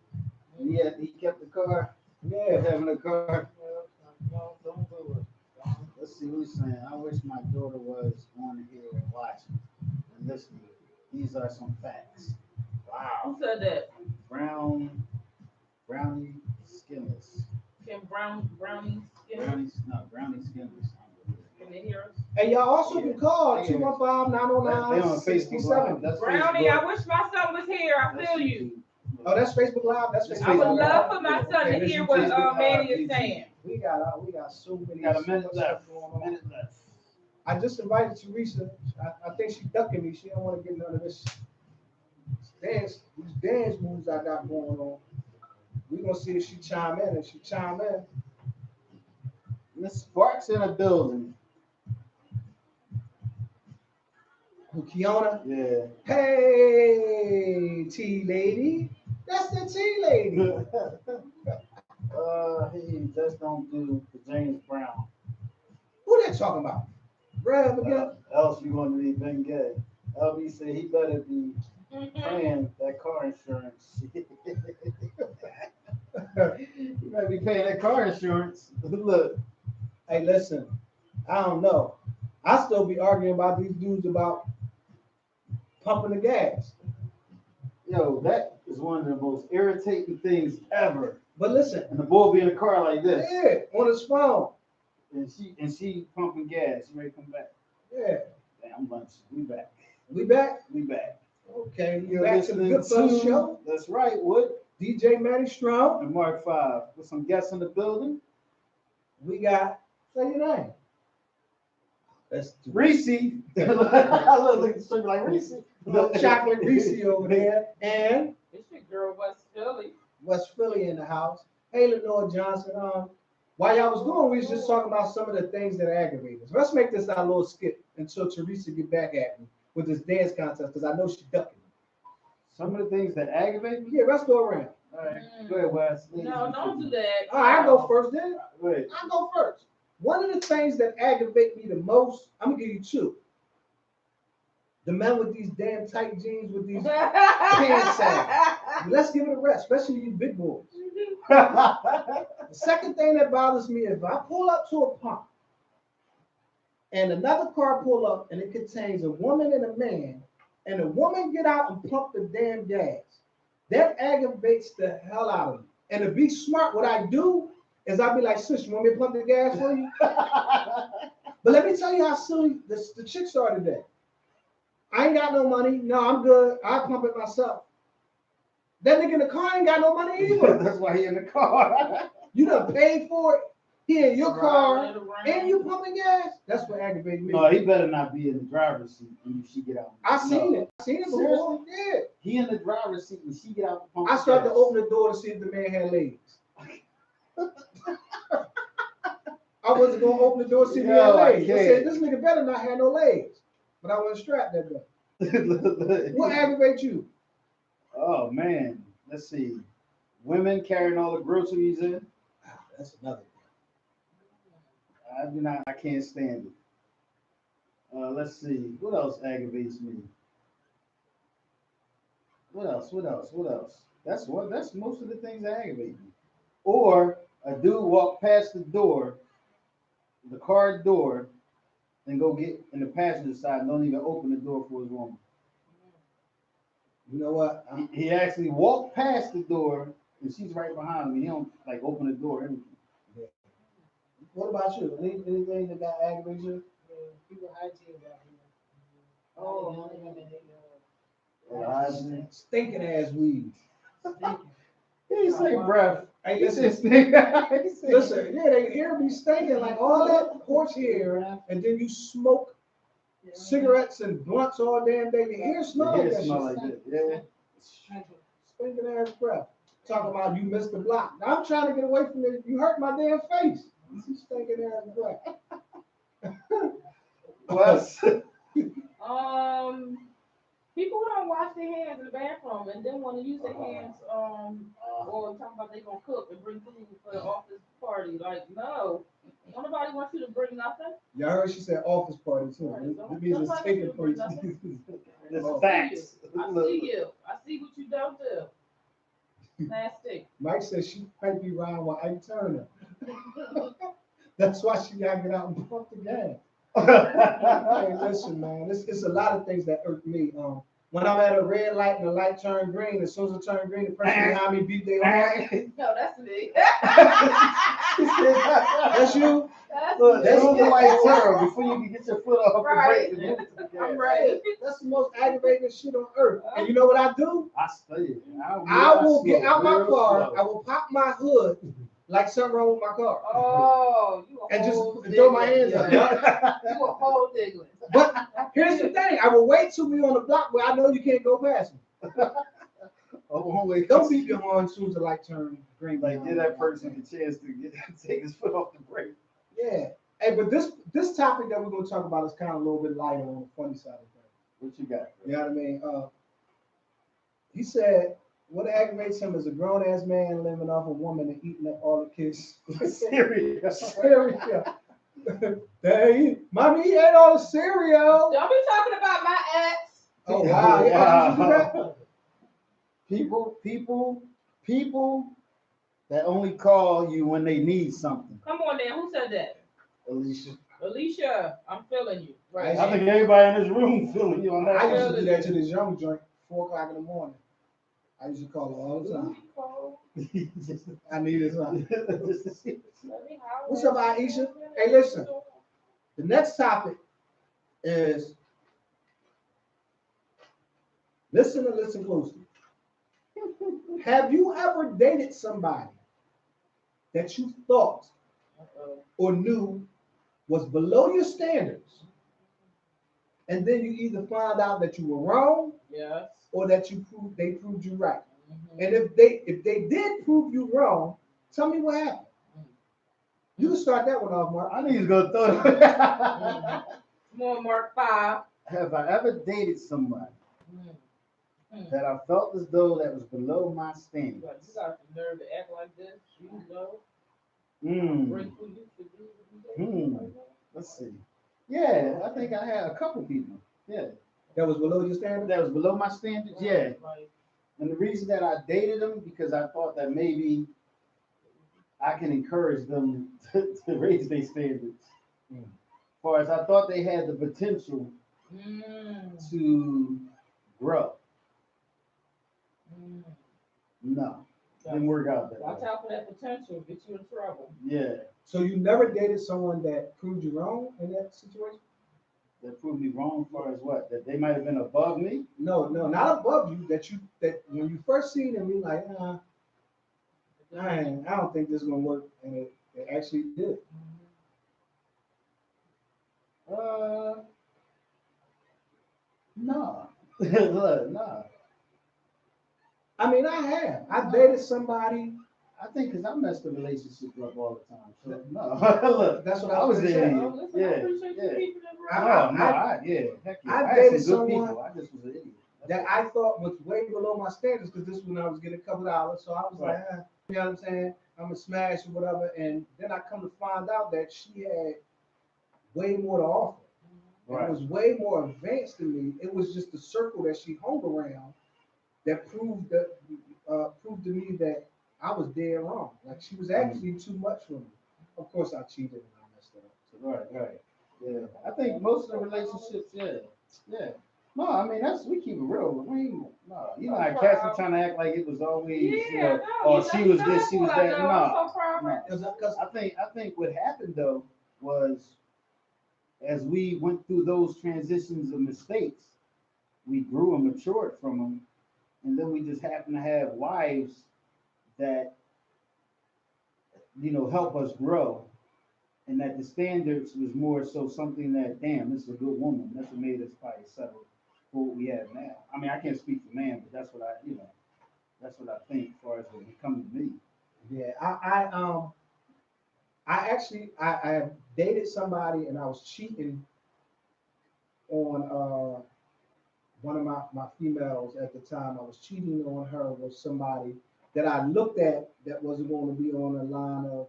He kept the car. Yeah. Having a car. no, don't do it. Let's see who's saying. I wish my daughter was on here and watching and listening. These are some facts. Wow. Who said that? Brownie Skinless. Can brownies get it? Brownie Skinless. Can they hear us? And y'all also can call Yeah. 215-909-6070. That's Brownie, Facebook. I wish my son was here. I feel you. Oh, that's Facebook Live. That's That's Facebook I would Live. love for my son to hear what Manny is saying. We got so many. We got a minute so much left. stuff going on. Minute left. I just invited Teresa. I think she's ducking me. She don't want to get none of this these dance moves I got going on. We're gonna see if she chime in. If she chime in, Miss Sparks in a building. who Kiona? Yeah. Hey, T lady. That's the T lady. He just don't do the James Brown. Who they talking about? Rev again? Else you gonna be Ben Gay. LB said he better be paying that car insurance. You better be paying that car insurance. Look, Hey, listen. I don't know. I still be arguing about these dudes about pumping the gas. yo, that is one of the most irritating things ever. But listen, And the boy be in a car like this, yeah, on his phone. and she pumping gas. She ready to come back. Yeah. Damn lunch. We back. We back? We back. Okay, we You're back to the listening Goodfellas to- show. That's right, Wood. DJ Manny Strong. And Mark 5 with some guests in the building. We got, say your name. That's Reese. I look like Reese. little chocolate Reese over there. And It's your girl West Philly. West Philly in the house. Hey, Lenore Johnson. While y'all was going, we was just talking about some of the things that aggravate us. Let's make this our little skip until Teresa get back at me with this dance contest because I know she's ducking. Some of the things that aggravate me. Yeah, let's go around. All right, go ahead, Wes. No, don't do that. All right, I go first then. Go ahead. I go first. One of the things that aggravate me the most, I'm gonna give you two. The men with these damn tight jeans with these pants on. Let's give it a rest, especially you big boys. The second thing that bothers me is if I pull up to a pump and another car pull up and it contains a woman and a man, and the woman get out and pump the damn gas. That aggravates the hell out of me. And to be smart, what I do is I'll be like, sis, you want me to pump the gas for you? But let me tell you how silly the chicks are today. I ain't got no money. No, I'm good. I'll pump it myself. That nigga in the car ain't got no money either. That's why he in the car. You done paid for it. He in your car Driving it around. and you pumping gas. That's what aggravates me. No, he better not be in the driver's seat when she get out. I seen No. it. I seen it before. Yeah. He in the driver's seat when she get out the pump. I started to open the door to see if the man had legs. I wasn't gonna open the door to see if he had Yo, I legs. I said, this nigga better not have no legs. But I wasn't strapped that day. What aggravates you? Oh man, let's see. Women carrying all the groceries in. That's another I can't stand it. Let's see. What else aggravates me? What else? That's most of the things that aggravate me. Or a dude walk past the door, the car door, and go get in the passenger side and don't even open the door for his woman. You know what? He actually walked past the door and she's right behind him. He don't like open the door or anything. What about you? Anything that got aggravated you? People hygiene out here. Oh. Stinking ass weed. He say breath. Hey, He listen, said stink. He said- listen, yeah, they hair be stinking like all that horse hair, and then you smoke cigarettes and blunts all damn day. Your hair smell The like hair that smell shit. like that. Yeah. Stinking ass breath. Talking about you missed the block. Now I'm trying to get away from it. You hurt my damn face. You stinking ass breath. Plus, People who don't wash their hands in the bathroom and then want to use their hands, or talking about they gonna cook and bring food for the office party. Like, no, nobody wants you to bring nothing. Y'all heard she said office party too. Right, It means it's somebody taking should bring place. nothing. it's Oh. facts. I see you. I see what you don't do. Nasty. Mike says she might be riding with Ike Turner. That's why she gotta get out and pump the gas. Hey, listen, man, it's a lot of things that irk me. When I'm at a red light and the light turn green, as soon as it turn green, the person behind me beat their horn. No, that's me. That's you. That's Look, me. that's the light turn before you can get your foot off Right. the brake. and move to the gas. I'm right. That's the most aggravating shit on earth. And you know what I do? I stay. I will get out my real car. slow. I will pop my hood like something wrong with my car, Oh, you a and just whole throw my diggler. hands up. You a whole diggler. But here's the thing: I will wait till we on the block where I know you can't go past me. Oh, wait. Don't beat your horn as soon as the light turns green. Like, give that person a chance to take his foot off the brake. Yeah. Hey, but this topic that we're gonna talk about is kind of a little bit lighter on the funny side of things. What you got? You know what I mean? He said what aggravates him is a grown ass man living off a woman and eating up all the kids' Serious. cereal. Dang, mommy, he ate all the cereal. Don't be talking about my ex. Oh wow! Yeah, did you do that? People that only call you when they need something. Come on now, who said that? Alicia. Alicia, I'm feeling you. Right. I think everybody in this room feeling you on that. I used to do that to this young joint, 4 o'clock in the morning. I used to call her all the time. I needed something. What's up, Aisha? Hey, listen. The next topic is listen and listen closely. Have you ever dated somebody that you thought or knew was below your standards, and then you either found out that you were wrong Yes. or that they proved you right? And if they did prove you wrong, tell me what happened. You can start that one off, Mark. I need to go throw it. Come on, Mark 5. Have I ever dated somebody that I felt as though that was below my You standards? got the nerve to act like this. You know. Hmm. Grateful you should do. Let's see. Yeah, I think I had a couple people. Yeah, That was below your standard? that was below my standards. Yeah, Like, and the reason that I dated them because I thought that maybe I can encourage them to raise their standards. As far as I thought they had the potential to grow. No, didn't work out that watch way. out for that potential. Get you in trouble. Yeah, So you never dated someone that proved you wrong in that situation? that proved me wrong as far as what? That they might have been above me? No, not above you. That when you first seen them, you like, I don't think this is gonna work, and it actually did. No. Look, no. I mean, I have. I dated somebody. I think because I messed the relationship up all the time. So no. Look, That's what I was gonna in say. it. Oh, listen, I Yeah, appreciate you yeah. keeping it I- real. No, yeah, heck yeah. I I had dated some good someone people. I just was an idiot. that I thought was way below my standards because this when I was getting a couple dollars. So I was like, you know what I'm saying? I'm a smash or whatever. And then I come to find out that she had way more to offer. Right. It was way more advanced than me. It was just the circle that she hung around that proved to me that I was dead wrong. Like she was actually too much for me. Of course, I cheated and I messed it up. Right. Yeah. I think most of the relationships, yeah. No, I mean we keep it real. We ain't, no, you know how cats be trying to act like it was always, Yeah, no, oh, you she know, was you this, she know was what I that. know. I'm No, so proud of no. her. Because I think what happened though was as we went through those transitions of mistakes, we grew and matured from them, and then we just happened to have wives that help us grow, and that the standards was more so something that, damn, this is a good woman. That's what made us probably settle for what we have now. I mean, I can't speak for man, but that's what that's what I think as far as when it comes to me. yeah, I actually I dated somebody and I was cheating on one of my females at the time. I was cheating on her with somebody that I looked at that wasn't going to be on the line of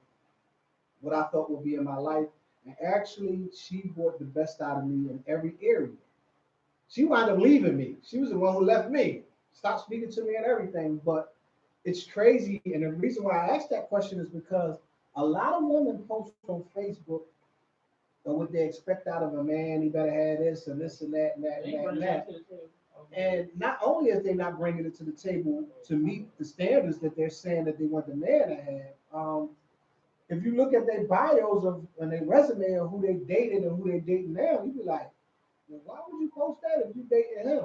what I thought would be in my life. And actually, she brought the best out of me in every area. She wound up leaving me. She was the one who left me, stopped speaking to me and everything. But it's crazy. And the reason why I asked that question is because a lot of women post on Facebook or what they expect out of a man. He better have this and this and that and that and They that bring and that that. to the table. And not only is they not bringing it to the table to meet the standards that they're saying that they want the man to have, if you look at their bios of and their resume of who they dated and who they dating now, you be like, well, why would you post that if you dating him?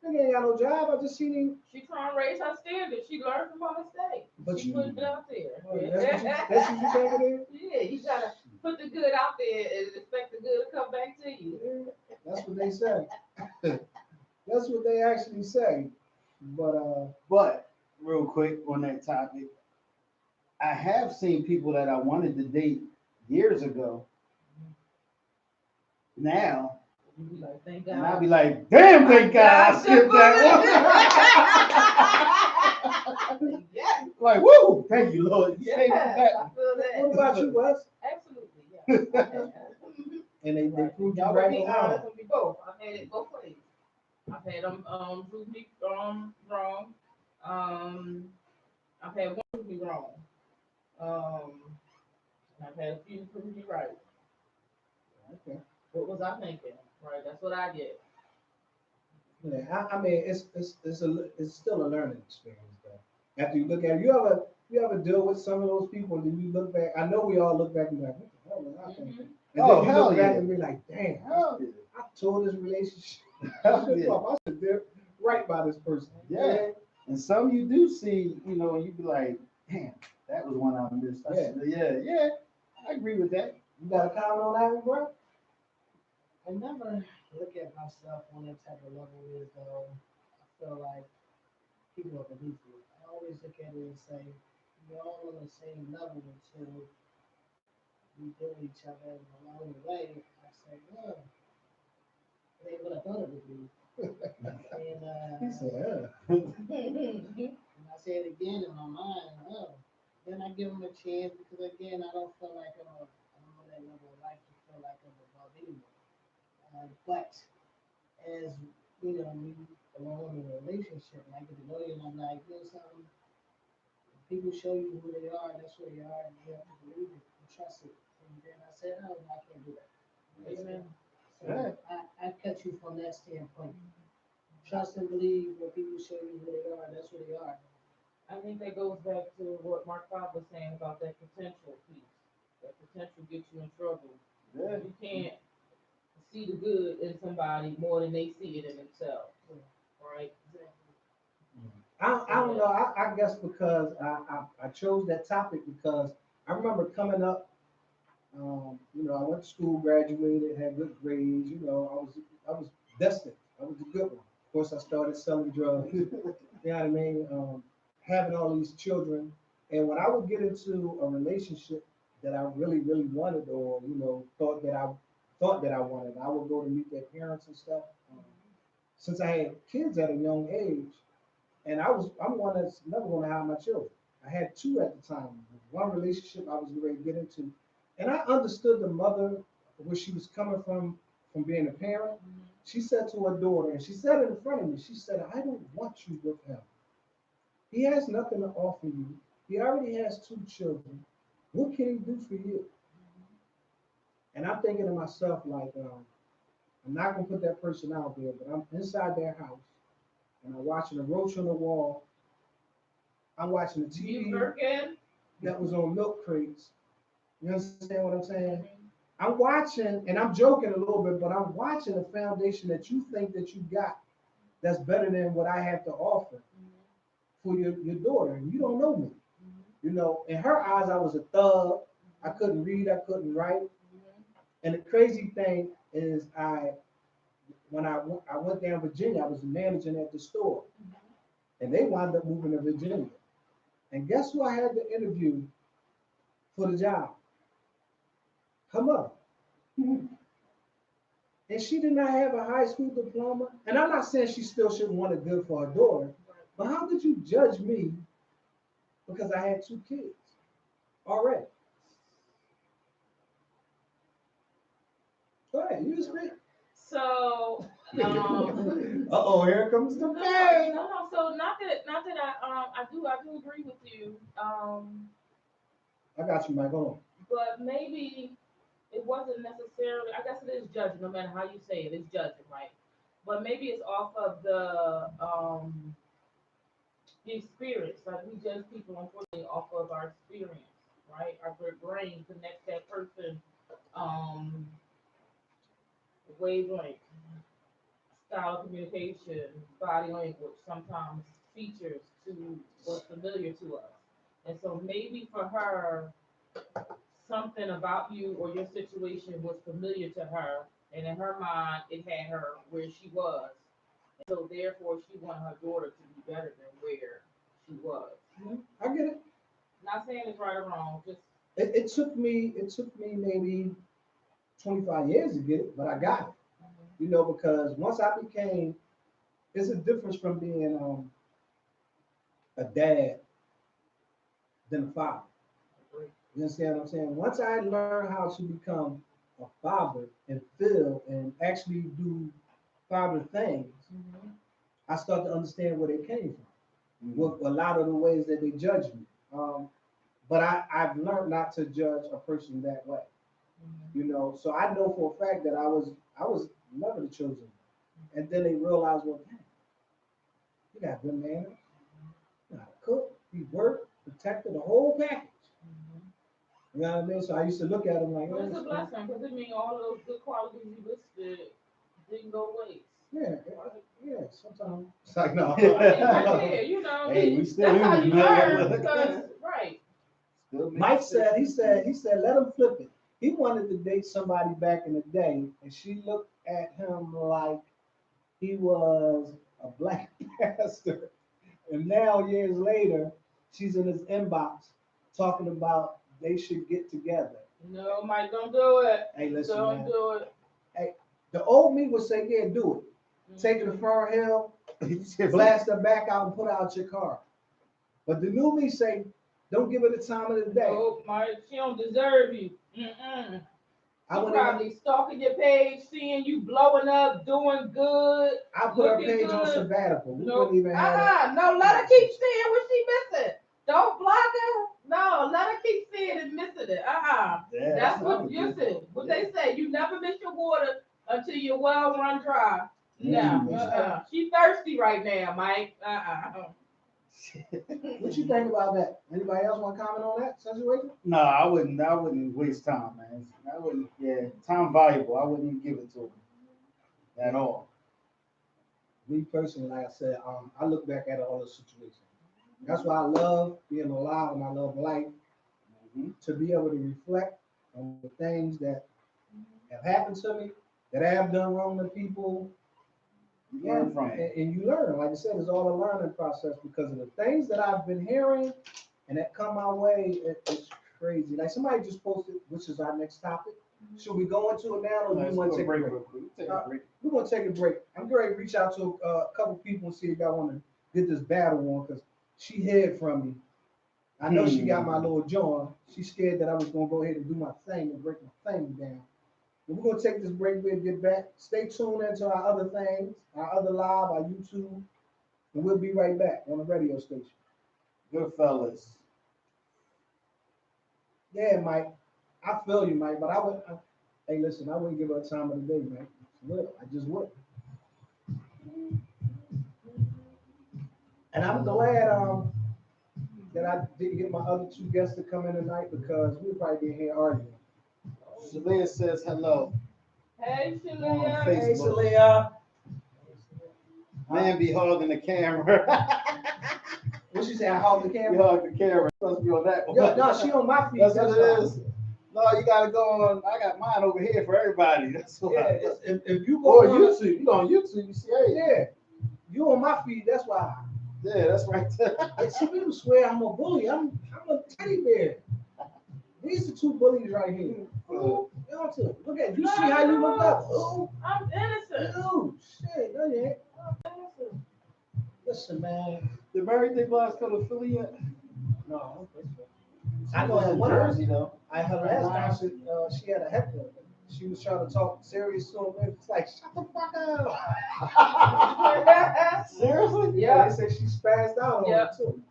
Nigga ain't got no job. I just seen him. She trying to raise her standards. She learned from her mistake. But She put it out there. That's what you think it is? Yeah, you gotta put the good out there and expect the good to come back to you. Yeah, that's what they say. That's what they actually say. But real quick on that topic, I have seen people that I wanted to date years ago. Now, You be like, thank and God. I'll be like, damn, thank God I skipped that one. Yes, Like, woo, thank you, Lord. You yes, saved me I that. feel that. What about you, Wes? Absolutely, yes. And they proved you Y'all right be or honest wrong. with me both. I've had it both ways. I've had them prove me wrong. I've had one prove me wrong. And I've had a few prove me right. Okay. What was I thinking? Right, that's what I get. Yeah, I mean, it's still a learning experience though. After you look at it, you ever deal with some of those people and then you look back. I know we all look back and be like, what the hell was I thinking? And Oh, then you hell look back yeah. and be like, damn, Hell yeah. I tore this relationship. Hell I yeah. should do right by this person. Yeah. And some you do see, and you be like, damn, that was one I missed. Yeah. I agree with that. You got a comment on that one, bro? I never look at myself on that type of level as though I feel like people are beneath me. I always look at it and say, we're all on the same level until we deal with each other, and along the way, I say, well, it ain't what I thought it would be. He said, And I say it again in my mind, then I give them a chance because again, I don't feel like I'm on that level of life to feel like I'm above anyone. But as we along in a relationship, and I get to know you, and I'm like, something. People show you who they are, that's who they are, and you have to believe it and trust it. And then I said, oh, I can't do that. Amen. So I cut you from that standpoint. Trust and believe when people show you who they are, that's who they are. I think that goes back to what Mark Bob was saying about that potential piece. That potential gets you in trouble. Yeah. You can't see the good in somebody more than they see it in themselves. Right? I don't know. I guess because I chose that topic because I remember coming up. I went to school, graduated, had good grades. I was destined. I was a good one. Of course, I started selling drugs. You know what I mean? Having all these children, and when I would get into a relationship that I really, really wanted, or thought that I wanted, I would go to meet their parents and stuff. Since I had kids at a young age, and I'm one that's never going to have my children. I had two at the time. One relationship I was ready to get into, and I understood the mother where she was coming from being a parent. She said to her daughter, and she said it in front of me. She said, "I don't want you with him. He has nothing to offer you. He already has two children. What can he do for you?" And I'm thinking to myself, like, I'm not gonna put that person out there, but I'm inside their house and I'm watching a roach on the wall. I'm watching the You TV working? that was on milk crates. You understand what I'm saying? I'm watching, and I'm joking a little bit, but I'm watching a foundation that you think that you got that's better than what I have to offer for your daughter. And you don't know me. In her eyes, I was a thug. I couldn't read, I couldn't write. And the crazy thing is, when I went down Virginia, I was managing at the store, and they wound up moving to Virginia. And guess who I had to interview for the job? Her mother. And she did not have a high school diploma. And I'm not saying she still shouldn't want it good for her daughter, but how could you judge me because I had two kids already? Go ahead, you speak. So, Uh-oh, here comes the pain. no. So not that I do agree with you. I got you, Mike. Hold on. But maybe it wasn't necessarily. I guess it is judging, no matter how you say it. It's judging, right? But maybe it's off of the experience. Like we judge people unfortunately off of our experience, right? Our brain connects that person um wavelength, style of communication, body language, sometimes features to what's familiar to us. And so maybe for her, something about you or your situation was familiar to her, and in her mind, it had her where she was. And so therefore, she wanted her daughter to be better than where she was. I get it. Not saying it's right or wrong, just It took me maybe 25 years to get it, but I got it. Because once I became, it's a difference from being a dad than a father. You understand what I'm saying? Once I learned how to become a father and feel and actually do father things, I start to understand where they came from. With a lot of the ways that they judge me. But I've learned not to judge a person that way. So I know for a fact that I was never the chosen. And then they realized, well, damn, you got good manners, you know how to cook, you work, protected the whole package. You know what I mean? So I used to look at them like, but it's a blessing because it means all of those good qualities you listed didn't go waste. yeah, sometimes. It's like, no. Yeah, Hey, we still that's how in you it. learn because, right. Mike said, he said, let him flip it. He wanted to date somebody back in the day, and she looked at him like he was a black pastor. And now, years later, she's in his inbox talking about they should get together. No, Mike, don't do it. Hey, listen, Don't man. do it. Hey, the old me would say, yeah, do it. Take her to Far Hill, blast her back out, and put her out your car. But the new me say, don't give her the time of the day. Oh, Mike, she don't deserve you. Mm-mm. I She wouldn't probably stalking your page, seeing you blowing up, doing good. I put her looking page on good. sabbatical. We No, wouldn't even have that. no, let her keep seeing what she missing. Don't block her. No, let her keep seeing and missing it. Yeah, That's what not you good. said. What they say, you never miss your water until your well run dry. No, She thirsty right now, Mike. What you think about that? Anybody else want to comment on that situation? No, I wouldn't waste time, man. I wouldn't. Yeah, time valuable. I wouldn't even give it to him at all. Me personally, like I said, I look back at all the situations. That's why I love being alive and I love life. to be able to reflect on the things that have happened to me, that I have done wrong to people. Yeah, Learn from it. and you learn. Like I said, it's all a learning process because of the things that I've been hearing and that come my way. It's crazy. Like somebody just posted, which is our next topic. Should we go into it now, or do you want to take a break? real quick. Take a break. We're gonna take a break. I'm going to reach out to a couple people and see if y'all want to get this battle on because she hid from me. I know she got my little John. She's scared that I was gonna go ahead and do my thing and break my thing down. But we're gonna take this break. We'll get back. Stay tuned into our other things, our other live, our YouTube, and we'll be right back on the radio station. Goodfellas. Yeah, Mike. I feel you, Mike, but hey, listen, I wouldn't give her a time of the day, man. I just would. And I'm glad that I didn't get my other two guests to come in tonight because we'd probably be here arguing. Shalia says hello. Hey, On Shalia. Facebook. Hey, Celia. Man be hogging the camera. What she say? I hog the You camera? hog the camera. Supposed to be on that one. Yeah, no, she on my feet. That's what it why. is. No, you gotta go on. I got mine over here for everybody. That's why. Yeah, if you go Or on YouTube. You go on YouTube. You see, hey, yeah, you on my feet. That's why. yeah, that's right there. Some people swear I'm a bully. I'm a teddy bear. These are two bullies right here. Ooh, look at you. See how you look up? Ooh, I'm innocent. ooh, shit, no, you ain't. I'm innocent. Listen, man. Did Mary J. Blige come to Philly yet? No, I don't think so. I know She's that in one. Jersey though. Her last concert, she had a heckler. She was trying to talk serious to him. It's like, shut the fuck up. Seriously? Yeah, they said she spazzed out on Yeah. it too.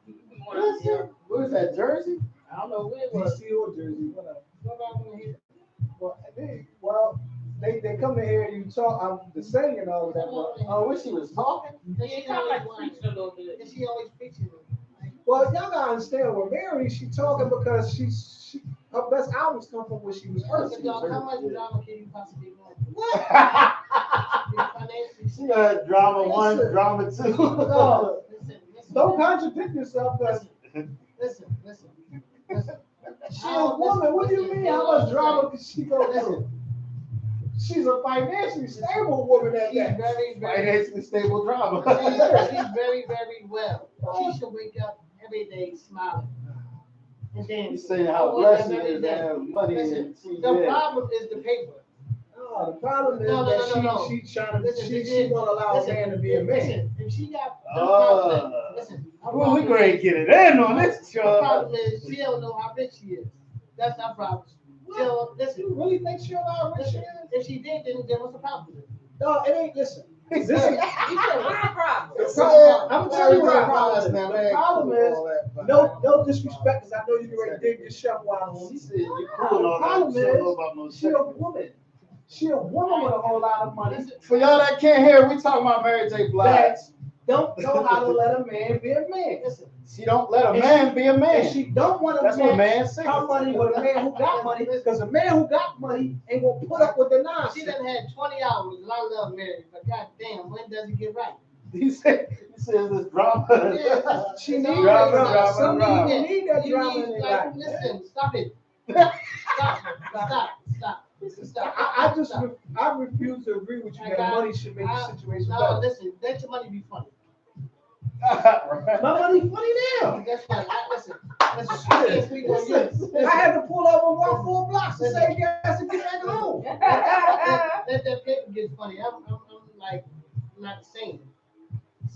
What is that, Jersey? I don't know where it was. DC or Jersey, whatever. Nobody wanna hear. They come to hear you talk. I'm the singing and all of that. But, Oh, when she was talking? It kind of like preaching a little bit. And she always preaching. well, y'all gotta understand with Mary, she talking because she her best albums come from when she was hurt. Listen, y'all, how much drama can you possibly go into? What? Financially, She got drama one, Listen. drama two. No, listen. don't contradict yourself because Listen. she a woman. What do you mean? How much drama did she go through? She's a financially stable woman at She's that. very, very, Financially stable drama. she's very, very well. She should wake up every day smiling. And then You saying how wake up blessed she every is to day. have money Listen, and she's the dead. problem is the paper. No, the problem is No. that she trying to Listen, she won't allow a man to be a man. Listen, if she got no problem, listen. her Well, we problem going to is- get it in on this Her show. problem is she don't know how rich she is. That's our problem. So listen, You really think she allow rich listen, shit? if she did, then what's the problem? No, it ain't. Listen, this is. You said, what's the problem? The problem, I'm gonna tell you what the Now, problem is. man, The problem is all that, but- no disrespect, because I know you can ready to dig your chef while on She me. said you cool and all that. Problem She don't know is, about no she a sex. woman. She a woman with a whole lot of money For y'all that can't hear, we talking about Mary J. Blige. that don't know how to let a man be a man. Listen, She don't let a And man be a And man. she don't want That's to what match man her money with a man who got money, because a man who got money ain't gonna put up with the she nonsense. done had 20 hours, and I love Mary, but goddamn, when does it get right? He says this drama. Yeah, She it's need always that drama, drama. drama, Some drama. people need that You drama in need, their like, life. listen, stop it. Stop. I refuse to agree with you that money should make the situation No, better. listen, let your money be funny. My money funny now. That's fine. Listen, I can't speak on you. I had to pull over and walk 4 blocks to say gas and get back home. Let that paper get funny. I'm like, not saying.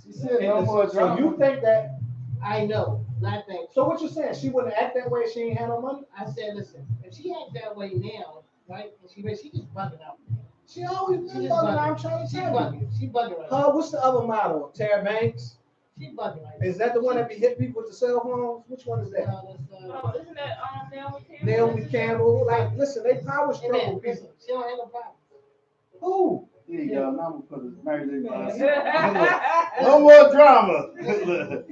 She said no more So drama. you think that? I know, not think. So what you saying? She wouldn't act that way if she ain't had no money? I said, listen, if she act that way now, right, and she just bugging out. She always been She bugging. just bugging. I'm trying to She tell you. bugging. She bugging right now. What's the other model? Tara Banks? She bugging right now. Is that the one that be hit people with the cell phones? Which one is that? Oh, isn't that Naomi Campbell? Naomi Campbell. Like, listen, they power Hey, man, struggle listen, people. she don't have no problem. Who? Here you go. Now I'm gonna put this Mary J. Blige. No No more drama. He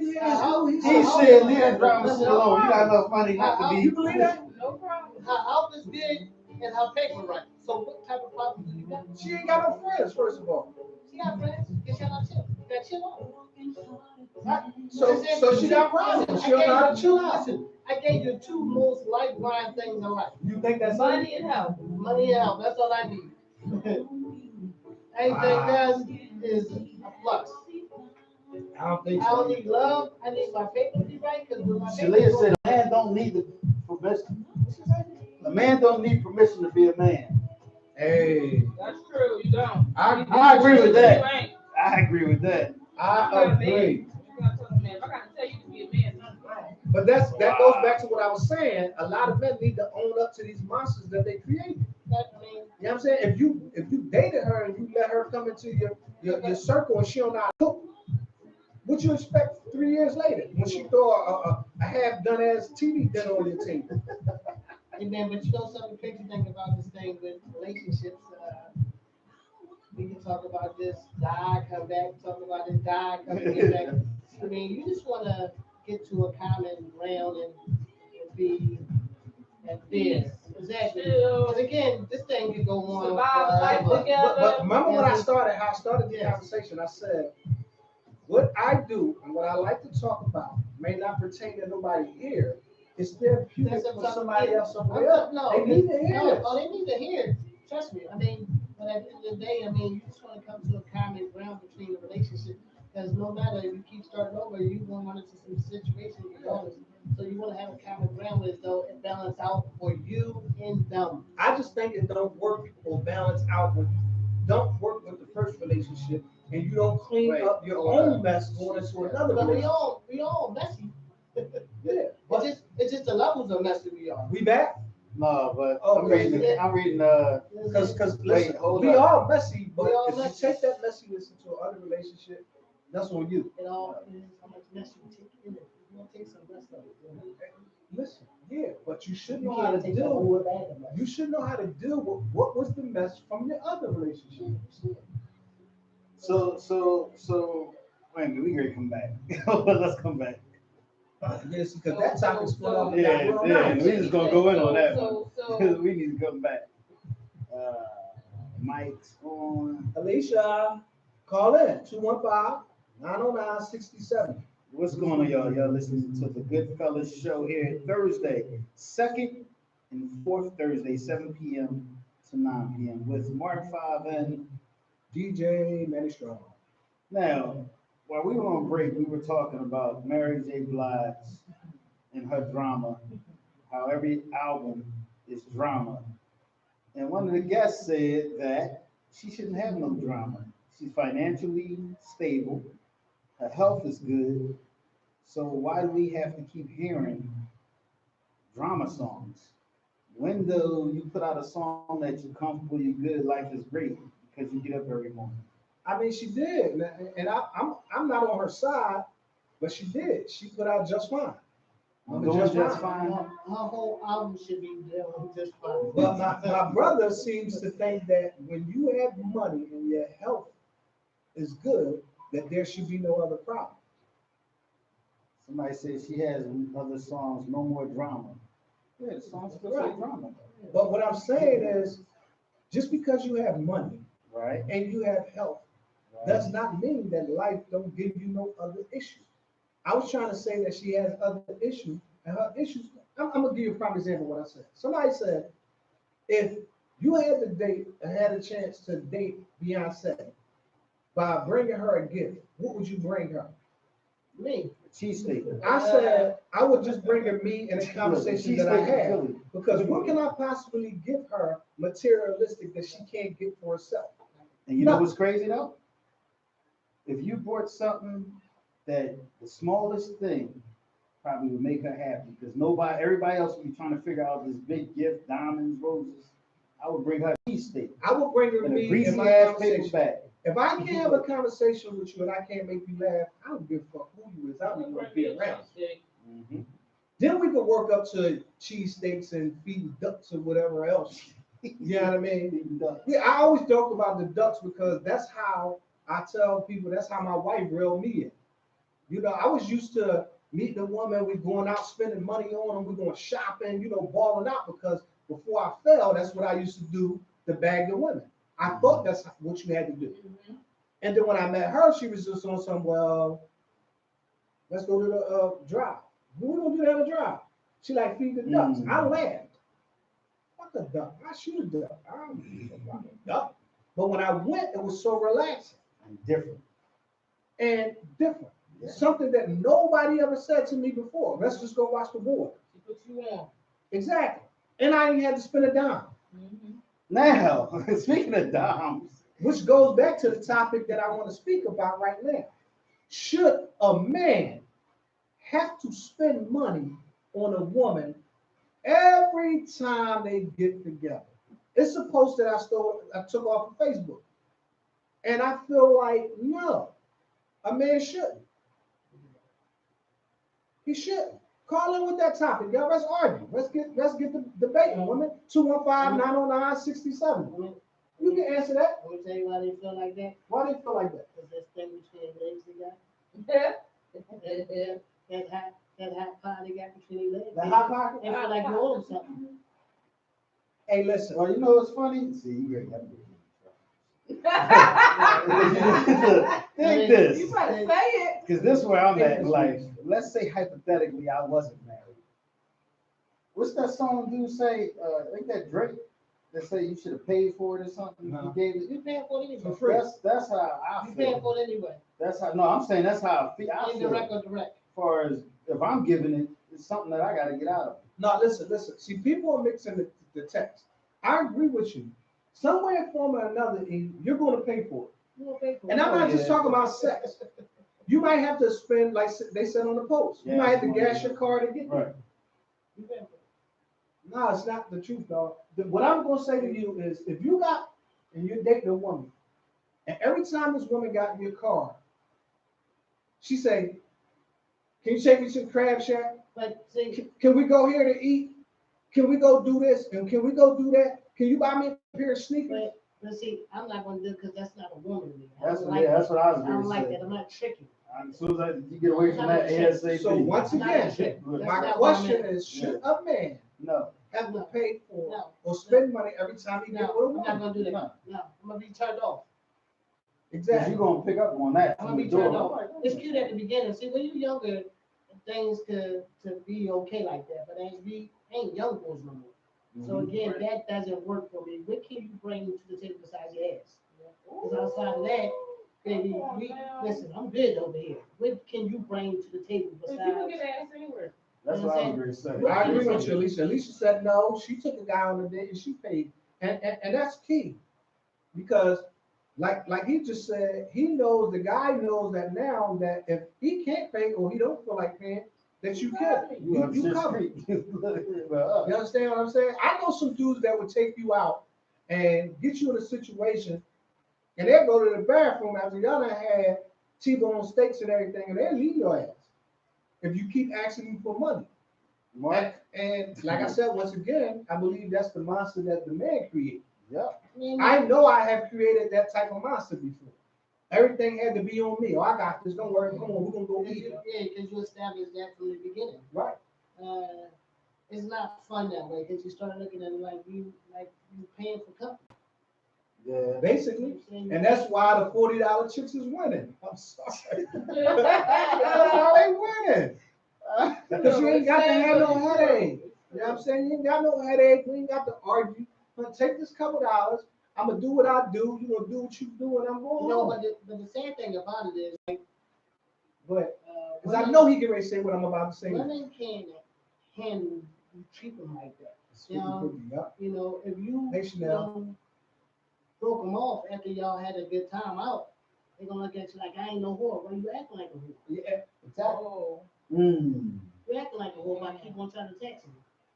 He said, leave that drama shit alone. You got enough money not to You be. believe that? problem. Her house is big and her paper right. So what type of problem do you got? She ain't got no friends, first of all. She got friends. Get your chill. You got chill out. So she got problems. She don't know how to chill out. Listen, I gave you two most lifeline things in life. You think that's Money and health. Money and health. That's all I need. Anything else is a plus. I don't think I don't so. need love. I need my paper to be right because with my Shalia paper, said a man don't need the permission. A man don't need permission to be a man. Hey, That's true. You don't. I agree with that. You ain't. I agree with that. I agree. You gotta tell a man. If I gotta tell you to be a man, something's wrong. But that goes back to what I was saying. A lot of men need to own up to these monsters that they created. that means You know what I'm saying? If you dated her and you let her come into your circle and she don't know how to cook, what you expect 3 years later when she throw a half done ass TV dinner on your table? and then, but you know something crazy thing about this thing with relationships. We can talk about this, die, come back, talk about this, die, come get back. I mean, you just want to get to a common ground and be at peace. Exactly. Because again, this thing could go on. Survive life forever. together. But remember when I started, how I started the conversation, I said, what I do and what I like to talk about may not pertain to nobody here. It's therapeutic That's what for I'm somebody talking else about. somewhere else. No, They need to hear no, this. oh, they need to hear it. Trust me. I mean, but at the end of the day, I mean, you just want to come to a common ground between the relationship. Because no matter if you keep starting over, you're going to run into some situations regardless. So you want to have a common ground with though it balance out for you and them. I just think it don't work or balance out when you don't work with the first relationship and you don't clean Right. up your own mess going into another But relationship. we all messy. Yeah, but It's just the levels of messy we are. we back No, but Oh, I'm reading. because Wait, listen, hold we up. all messy, but We all if messy. you take that messiness into another relationship, that's on you. It all depends how much mess you take in it. You want to take some rest of it. You know? Listen, yeah, but you should You know how to can't take the deal whole with. bag of mess. You should know how to deal with what was the mess from your other relationship. So. Wait a minute, we gotta come back. Let's come back. Yes, because that topic's full of Yeah, yeah. We just gonna go in on that So- one. We need to come back. Mike's on. Alicia, call in 215-909-6070. What's going on, y'all? Y'all listening to the Goodfellas show here Thursday, second and fourth Thursday, 7 p.m. to 9 p.m. with Mark 5 and DJ Manny Strong. now. While we were on break, we were talking about Mary J. Blige and her drama, how every album is drama. And one of the guests said that she shouldn't have no drama. She's financially stable, her health is good, so why do we have to keep hearing drama songs? When do you put out a song that you're comfortable, you're good, life is great, because you get up every morning? I mean, she did, and I'm not on her side, but she did. She put out just fine. I'm doing just fine. Her whole album should be doing just fine. But my brother seems to think that when you have money and your health is good, that there should be no other problem. Somebody says she has other songs, no more drama. Yeah, the songs still say Right. drama, But what I'm saying is, just because you have money right? and you have health, does not mean that life don't give you no other issues. I was trying to say that she has other issues, and her issues. I'm gonna give you a prime example of what I said. Somebody said, if you had to date and had a chance to date Beyonce by bringing her a gift, what would you bring her? Me. Cheesesteak. I said I would just bring her me in a conversation that I had, because what can I possibly give her materialistic that she can't get for herself? And you know what's crazy though? If you bought something that the smallest thing probably would make her happy, because everybody else would be trying to figure out this big gift, diamonds, roses. I would bring her cheesesteak I would bring her in a me in greasy my ass paper conversation. bag. If I can't have a conversation with you and I can't make you laugh, I don't give a fuck who you is. I don't even want to be around. Mm-hmm. Then we could work up to cheesesteaks and feeding ducks or whatever else. You know what I mean? Yeah, I always talk about the ducks because that's how I tell people, that's how my wife reeled me in. You know, I was used to meeting a woman, we going out spending money on them, we going shopping, balling out, because before I fell, that's what I used to do to bag the women. I thought that's what you had to do. Mm-hmm. And then when I met her, she was just on some, well, let's go to the drive. We don't do that on the drive. She like feed the ducks. Mm. I laughed. Fuck a duck. I shoot a duck. I don't give a fuck a duck. But when I went, it was so relaxing And different. and different. Yeah. Something that nobody ever said to me before. Let's just go watch the board. She put you on. Exactly. And I ain't had to spend a dime. Mhm. Now, speaking of doms, Which goes back to the topic that I want to speak about right now. Should a man have to spend money on a woman every time they get together? It's a post that I took off of Facebook. And I feel like, no, a man shouldn't. He shouldn't. Call in with that topic, y'all. Let's argue. Let's get the debating, women. 215-909-6070. You can answer that. I'm gonna tell you why they feel like that. Why do you feel like that? Because that's thing between their legs they got. Yeah. That hot pie they got between their legs. The hot pocket? They feel like you owe them something. Hey, listen. well, you know what's funny? See, you ain't got to think You this, better say it. because this is where I'm at in life. Let's say hypothetically I wasn't married. What's that song dude say? Ain't that Drake that say you should have paid for it or something? No. You gave it. You paying for it anyway. For free. That's how I You paying feel. for it anyway. That's how. No, I'm saying that's how I feel. Indirect As or direct. far as if I'm giving it, it's something that I got to get out of. No, listen. See, people are mixing the text. I agree with you. Some way, form, or another, you're going to pay for it. You gonna pay for it. And I'm not just Yeah. talking about sex. You might have to spend, like they said on the post, you might have to gas your car to get there. Right. You paying for it. No, it's not the truth, dog. What I'm going to say to you is if you got, and you're dating a woman, and every time this woman got in your car, she say, can you take me to the crab shack? But see, Can we go here to eat? Can we go do this? And can we go do that? Can you buy me a pair of sneakers? but see, I'm not gonna do it because that's not a woman to me. I That's don't what. like Yeah, that's that. what I was I going don't to like say. that. I'm not tricking. As soon as you get away from that ASAP. So once I'm not again, trick. my That's not question what I is, should a man No. have to pay for No. or spend money every time he No, get with a I'm not woman? gonna do that. No. No, I'm gonna be turned off. Because Exactly. you're going to pick up on that. I'm from gonna the be turned door. off. It's cute at the beginning. See, when you're younger, things could to be okay like that. But as we ain't young boys no more. So Mhm. again, that doesn't work for me. What can you bring to the table besides your ass? Because outside of that, baby, listen, I'm good over here. What can you bring to the table But besides? you can get ass anywhere. That's what I was going to say. I agree with you, Alicia. Alicia said no. She took a guy on a date and she paid, and that's key because, like he just said, he knows the guy knows that now that if he can't pay or he don't feel like paying, that you can. You up You shit cover. street. You understand what I'm saying? I know some dudes that would take you out and get you in a situation, and they'll go to the bathroom after y'all done had T-bone steaks and everything, and they'll leave your ass if you keep asking them for money. What? And like I said, once again, I believe that's the monster that the man created. Yep. I know I have created that type of monster before. Everything had to be on me. Oh, I got this. Don't worry. Come on, we're gonna go eat. Yeah, because you established that from the beginning. Right. It's not fun that way because you start looking at it like you paying for company. Yeah. Basically. And that's why the $40 chicks is winning. I'm sorry. That's why they winning. Because you ain't got to have no headache. You know what I'm saying? You ain't got no headache. We ain't got to argue. I'm gonna take this couple dollars. I'm gonna do what I do. You gonna do what you do, and I'm going No, home. but the sad thing about it is like, But because I know he can ready to say what I'm about to say. women can't handle you treat them like that. You know, if you, Hey, you Chanel. know, broke them off after y'all had a good time out, they're gonna look at you like I ain't no whore. Why you acting like a whore? Yeah, exactly. Oh. Mm. You acting like a whore by keep on trying to text me.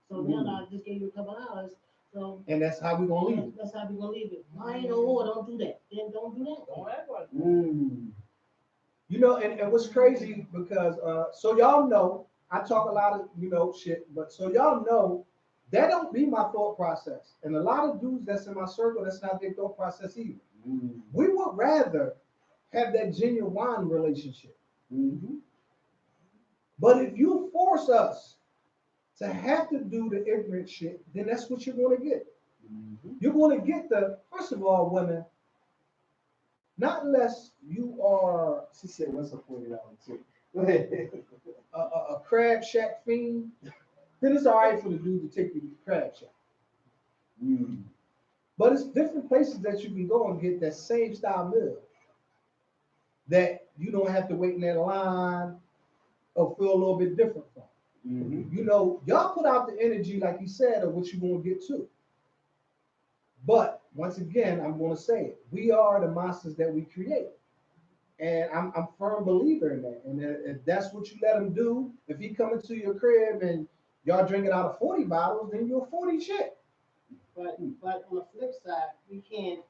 So now I just gave you a couple hours. So And that's how we gonna leave it. that's how we gonna leave it. I ain't no whore. Don't do that. Then don't do that. Don't act like Mm. You know, and what's crazy because so y'all know I talk a lot of shit, but so y'all know that don't be my thought process. And a lot of dudes that's in my circle, that's not their thought process either. Mm. We would rather have that genuine relationship. Mm-hmm. But if you force us to have to do the ignorant shit, then that's what you're going to get. Mm-hmm. You're going to get first of all, women, not unless you are She said, "What's a $40 tip?" Go ahead. a crab shack fiend then it's all right for the dude to take you to the crab shack. Mm. But it's different places that you can go and get that same style meal that you don't have to wait in that line or feel a little bit different from. Mhm. You know, y'all put out the energy, like you said, of what you're going to get to. But once again, I'm going to say it. We are the monsters that we create. And I'm a firm believer in that. And if that's what you let him do, if he come into your crib and y'all drinking out of 40 bottles, then you're a 40 chick. But on the flip side, we can't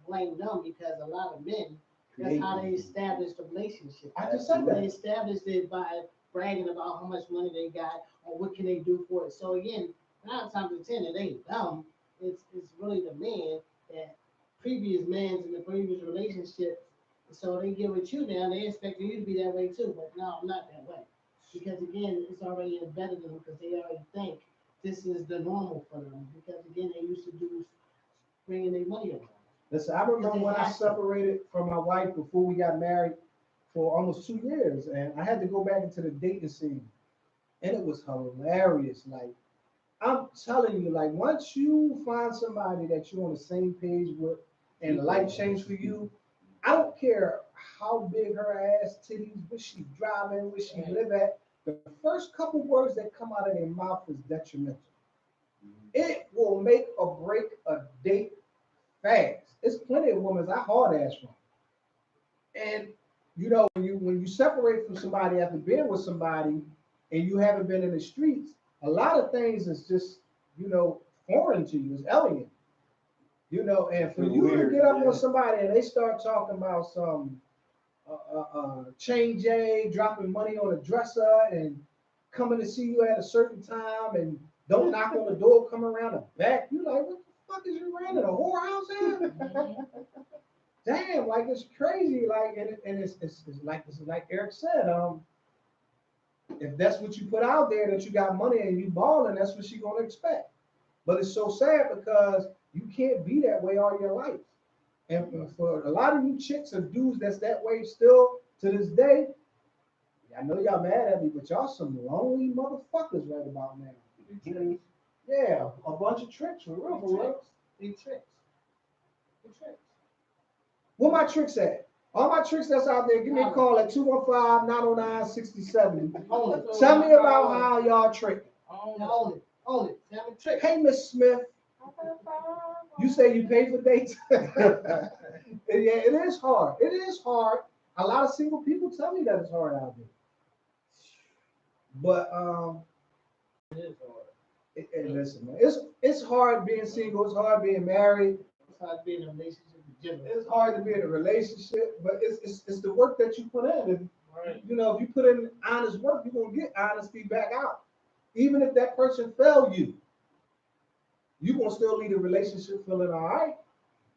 blame them because a lot of men, that's Create how they them. establish the relationship. I just said They that. established it by bragging about how much money they got or what can they do for it. So again, 9 times out of 10, it ain't them. It's really the man that previous man's in the previous relationship. So they get with you now, they expect you to be that way too. But no, I'm not that way. Because again, it's already embedded in them because they already think this is the normal for them. Because again, they used to do bringing their money around. Listen, I remember when I separated from my wife before we got married for almost 2 years, and I had to go back into the dating scene, and it was hilarious. Like I'm telling you, like once you find somebody that you're on the same page with, and the life changed for you, I don't care how big her ass titties, where she driving, where she live at. The first couple words that come out of their mouth is detrimental. It will make or break a date fast. It's plenty of women I hard ass from. And you know, when you separate from somebody after being with somebody and you haven't been in the streets, a lot of things is just, foreign to you, it's alien. And for you to Weird, get up yeah. on somebody and they start talking about some chain J, dropping money on a dresser and coming to see you at a certain time and don't knock on the door, come around the back. You like, what the fuck is you renting a whorehouse at? Damn, like it's crazy. Like, and it's like Eric said, if that's what you put out there that you got money and you balling, that's what she gonna expect. But it's so sad because you can't be that way all your life. And for a lot of you chicks or dudes that's that way still to this day, I know y'all mad at me, but y'all some lonely motherfuckers right about now. Mhm. Yeah, a bunch of tricks for real, for real. Big tricks. Big tricks. Where my tricks at? All my tricks that's out there, give me a call at 215-909-6070. Own it. Tell me about how y'all tricking. Own it. Own it. Tell me tricks. Hey, Miss Smith, you say you pay for dates? Yeah, it is hard. It is hard. A lot of single people tell me that it's hard out there. But It is hard. listen, man, it's hard being single. It's hard being married. It's hard to be in a relationship in general. It's hard to be in a relationship, but it's the work that you put in. And, Right. if you put in honest work, you're gonna get honesty back out. Even if that person failed you, you're gonna still leave the relationship feeling all right.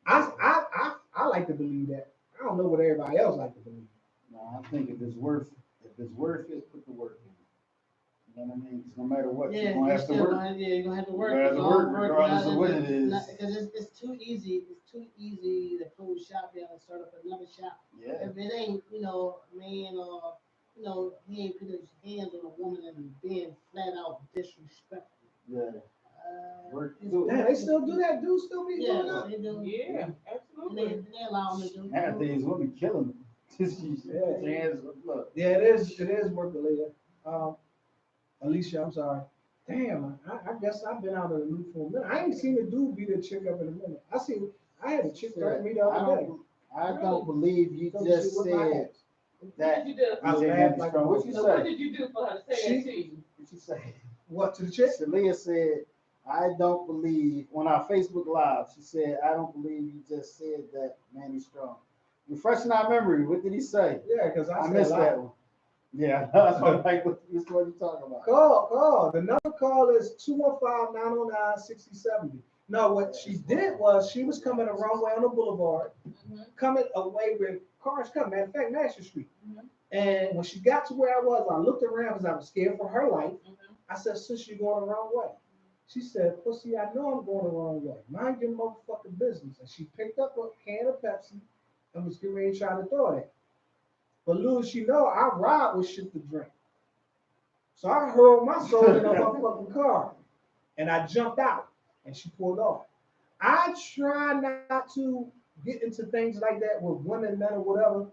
I like to believe that. I don't know what everybody else like to believe. No, I think if it's worth it, put the work in. You know what I mean? 'Cause no matter what, you're gonna have to work. You're gonna have to work. You're gonna have to work regardless of what it is. Because it's too easy. It's too easy to close shop down and start up another shop. Yeah. If it ain't, a man or, he ain't put his hands on a woman and being flat out disrespectful. Yeah. Work. Man, they still do that. Dudes still be doing Yeah, that. they do. Yeah, And absolutely. they allow them to do. Nowadays, women killing them. Yeah. Hands, look. Yeah, it is work related. Alicia, I'm sorry. Damn, I guess I've been out of the loop for a minute. I ain't seen a dude beat a chick up in a minute. I had a chick threaten me the other day. I don't believe you Told just she whipped my said ass. What did you do? I DJ laughed Andy like Strong. a What you So what say? did you do for her to say that to you? What you say? What, to the chick? Shalia said, I don't believe, on our Facebook Live, she said, I don't believe you just said that Manny Strong. Refreshing our memory, what did he say? Yeah, because I I said missed a lot. that one. Yeah, I'm like, what you talking about? Call. The number call is 215-909-6070. No, what she did was she was coming the wrong way on the boulevard, coming away with cars coming. Matter of fact, National Street. And when she got to where I was, I looked around because I was scared for her life. I said, sis, you're going the wrong way. She said, pussy, I know I'm going the wrong way. Mind your motherfucking business. And she picked up a can of Pepsi and was getting ready to try to throw it at. But little she know, I ride with shit to drink. So I hurled my soul in her fucking car, and I jumped out, and she pulled off. I try not to get into things like that with women, men, or whatever.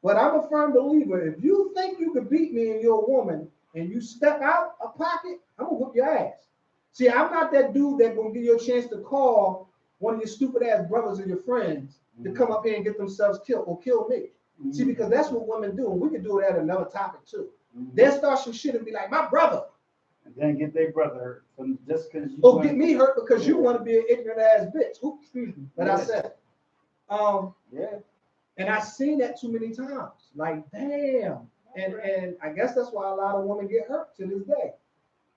But I'm a firm believer. If you think you can beat me and you're a woman and you step out a pocket, I'm gonna whoop your ass. See, I'm not that dude that gonna give you a chance to call one of your stupid ass brothers or your friends to come up here and get themselves killed or kill me. See, because that's what women do, and we can do it at another topic too. They'll start some shit and be like, my brother. And then get their brother hurt just because you. Or get me hurt because you want to be an ignorant ass bitch. Oops, excuse me. But I said, Yeah. and I've seen that too many times. Like, damn. And I guess that's why a lot of women get hurt to this day.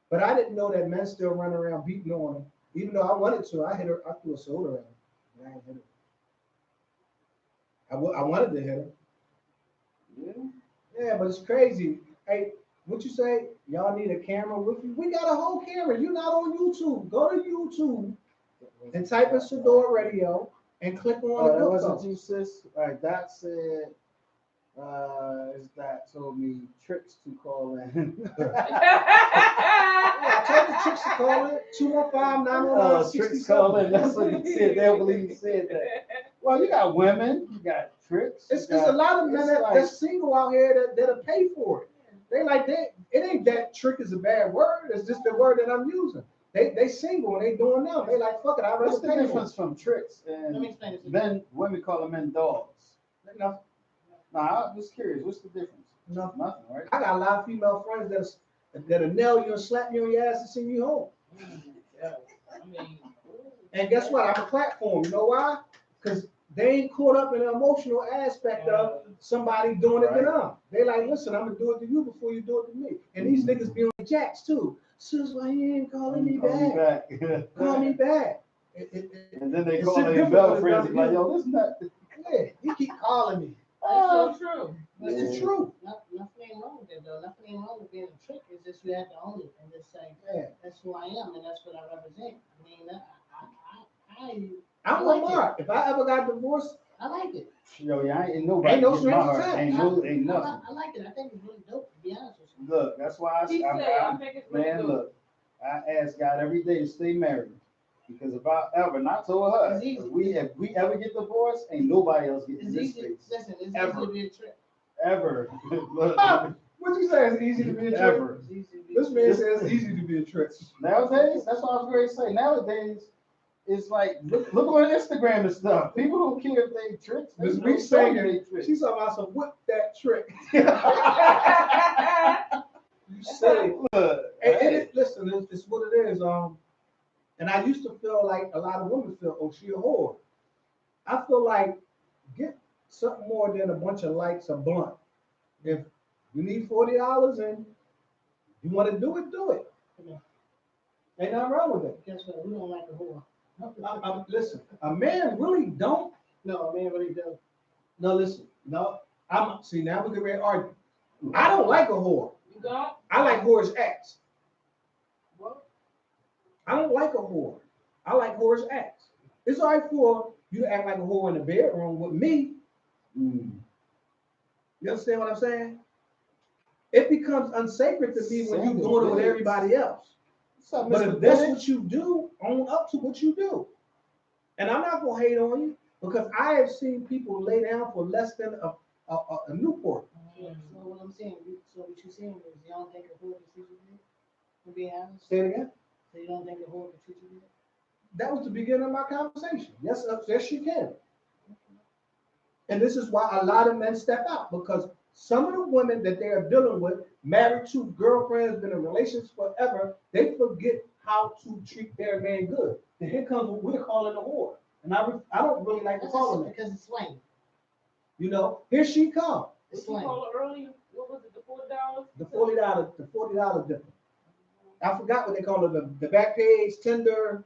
But I didn't know that men still run around beating on them. Even though I wanted to, I hit her. I threw a soda at her. And I didn't hit her. I wanted to hit her. Yeah. Yeah, but it's crazy. Hey, what you say? Y'all need a camera with you? We got a whole camera. You're not on YouTube. Go to YouTube and type in Sador Radio and click on Oh, the that wasn't Goodfellas. you, sis? All right, Dot said, his dad told me tricks to call in. I told the chicks to call it 215-909-60. Tricks call in. That's what he said. They don't believe he said that. Well, you got women, you got tricks. It's a lot of men that's single out here that'll pay for it. It ain't that trick is a bad word. It's just the word that I'm using. They single and they doing them. They like, fuck it, I'd rather What's the pay for difference it. from tricks and Let me explain this. men? Women call them men dogs. No, Nah, I'm just curious. What's the difference? no. Nothing, right? I got a lot of female friends that'll nail you and slap you on your ass and send you home. Yeah, I mean, And guess what? I'm a platform. You know why? Because they ain't caught up in the emotional aspect of somebody doing it to them. They like, listen, I'm gonna do it to you before you do it to me. And these niggas be on jacks too. Sis, why you ain't calling me back? Call me back. And then they It's call so their different bell when it's friends done like, to yo, this not. Yeah, you keep calling me. that's so true. But It's the truth. nothing wrong with it though. Nothing wrong with being a trick. It's just you have to own it and just say, Yeah. that's who I am and that's what I represent. I mean, I'm like Lamar. If I ever got divorced, I like it. Yo, yeah, ain't nobody Ain't no getting my strings heart. attached. Ain't nothing. I like it. I think it's really dope, to be honest with you. Look, that's why He said, I think it's really man, good. look, I ask God every day to stay married. Because if I ever, not told her, It's easy. if we ever get divorced, ain't nobody else getting It's this easy. space. Listen, it's Ever. easy to be a trick. Ever. Look, what you say? It's easy to be a trick. ever. It's easy to be This a man trick. says it's easy to be a trick. Nowadays, that's what I was going to say. Nowadays, it's like, look on Instagram and stuff. People don't care if they tricks. Miss They B don't show you saying they tricks. she's talking about some whip that trick. You silly. Look, Listen, it's what it is. And I used to feel like a lot of women feel, oh, she a whore. I feel like get something more than a bunch of likes or blunt. If you need $40 and you want to do it, do it. Ain't nothing wrong with it. Guess what? We don't like a whore. Listen, a man really don't. No, a man really don't. No, listen. No, see now we get ready to argue. I don't like a whore. You don't? I like whores acts. What? I don't like a whore. I like whores acts. It's all right for you to act like a whore in the bedroom with me. Mm. You understand what I'm saying? It becomes unsacred to me when you're doing it with everybody else. But if that's what you do, own up to what you do. And I'm not gonna hate on you because I have seen people lay down for less than a Newport. So what I'm saying, so what you're saying is you don't think a whore can treat you good? To be honest? Say it again. So you don't think a whore can treat you good? That was the beginning of my conversation. Yes, yes, you can. And this is why a lot of men step out because some of the women that they are dealing with, married to girlfriends, been in relations forever, they forget how to treat their man good. And here comes what we're calling a whore. And I don't really like to That's call just it. because it's slang. You know, here she comes. It's What you slang. call it earlier? What was it, the $40? The $40 difference. I forgot what they call it, the back page, Tinder,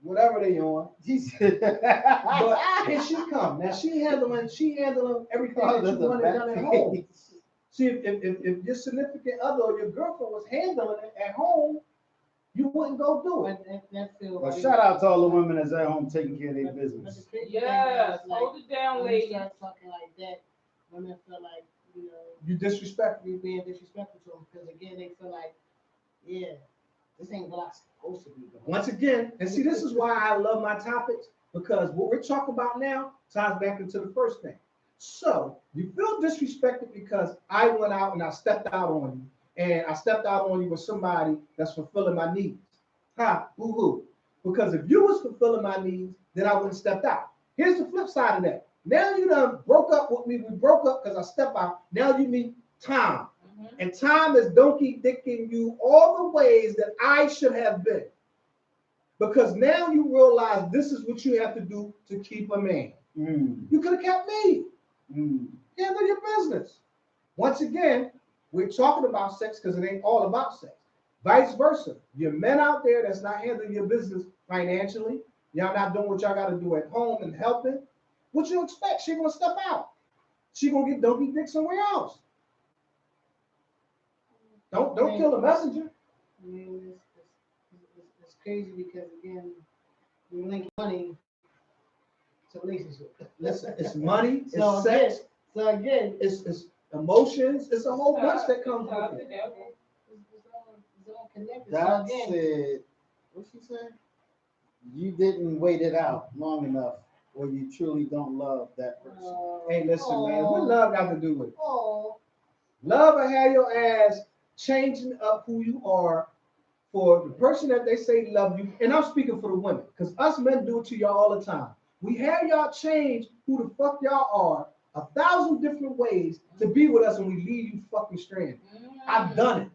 whatever they on. But here she come. Now she handling everything that you wanted done at home. See, if your significant other or your girlfriend was handling it at home, you wouldn't go do it. But that feel Well, like- shout out to all the women that's at home taking care of their but the business. crazy thing Yes, is, like, hold it down, when you ladies. start talking like that, women feel like you know, You disrespect me. you being disrespectful to them because again they feel like, yeah, this ain't what I'm supposed to be doing. Once again, and see, this is why I love my topics, because what we're talking about now ties back into the first thing. So you feel disrespected because I went out and I stepped out on you, and I stepped out on you with somebody that's fulfilling my needs. Ha, boo-hoo. Because if you was fulfilling my needs, then I wouldn't have stepped out. Here's the flip side of that. Now you done broke up with me. We broke up because I stepped out. Now you meet Tom. And time is donkey dicking you all the ways that I should have been. Because now you realize this is what you have to do to keep a man. You could have kept me. Handle your business. Once again, we're talking about sex because it ain't all about sex. Vice versa. Your men out there that's not handling your business financially, y'all not doing what y'all got to do at home and helping, what you expect? She gonna step out. She gonna get donkey dick somewhere else. Don't kill the messenger. I mean, it's crazy because again, you link money to relationship. Listen, it's money, it's So sex, again, it's emotions, it's a whole bunch that comes with it. it's all connected. That So again, said, what she said? You didn't wait it out long enough, or you truly don't love that person. Hey, listen, man, what love got to do with it? Oh, Love will have your ass changing up who you are for the person that they say love you. And I'm speaking for the women, because us men do it to y'all all the time. We have y'all change who the fuck y'all are 1,000 different ways to be with us, and we leave you fucking stranded. I've done it.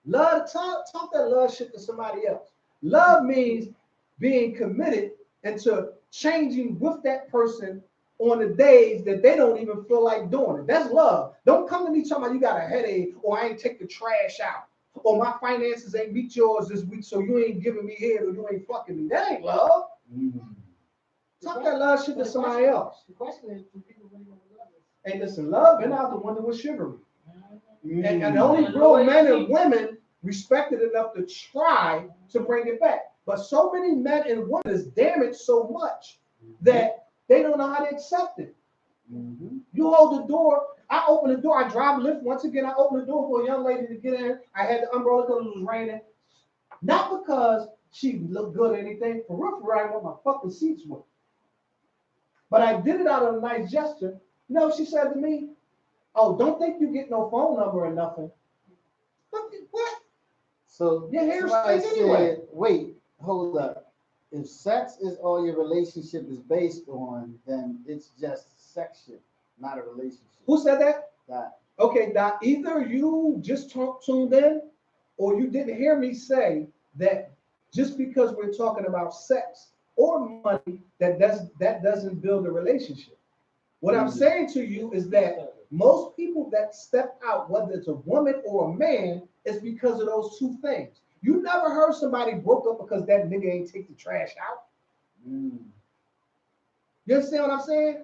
Love, talk that love shit to somebody else. Love means being committed into changing with that person on the days that they don't even feel like doing it. That's love. Don't come to me talking about you got a headache, or I ain't take the trash out, or my finances ain't meet yours this week, so you ain't giving me head, or you ain't fucking me. That ain't love. Talk that love shit to somebody else. the question is, do people really want to love us? Hey, listen, love been out the window with chivalry. And only real men and women respected enough to try to bring it back. But so many men and women is damaged so much that they don't know how to accept it. You hold the door. I open the door. I drive lift. Once again, I open the door for a young lady to get in. I had the umbrella because it was raining. Not because she looked good or anything. For real, I didn't want my fucking seats wet. But I did it out of a nice gesture. You know what she said to me? Oh, don't think you get no phone number or nothing. What? So Your hair somebody stinks anyway. said, wait, hold up. If sex is all your relationship is based on, then it's just section, not a relationship. Who said that? That. Okay, Doc, either you just tuned in or you didn't hear me say that just because we're talking about sex or money, that doesn't build a relationship. What I'm saying to you is that most people that step out, whether it's a woman or a man, is because of those two things. You never heard somebody broke up because that nigga ain't take the trash out. You understand what I'm saying?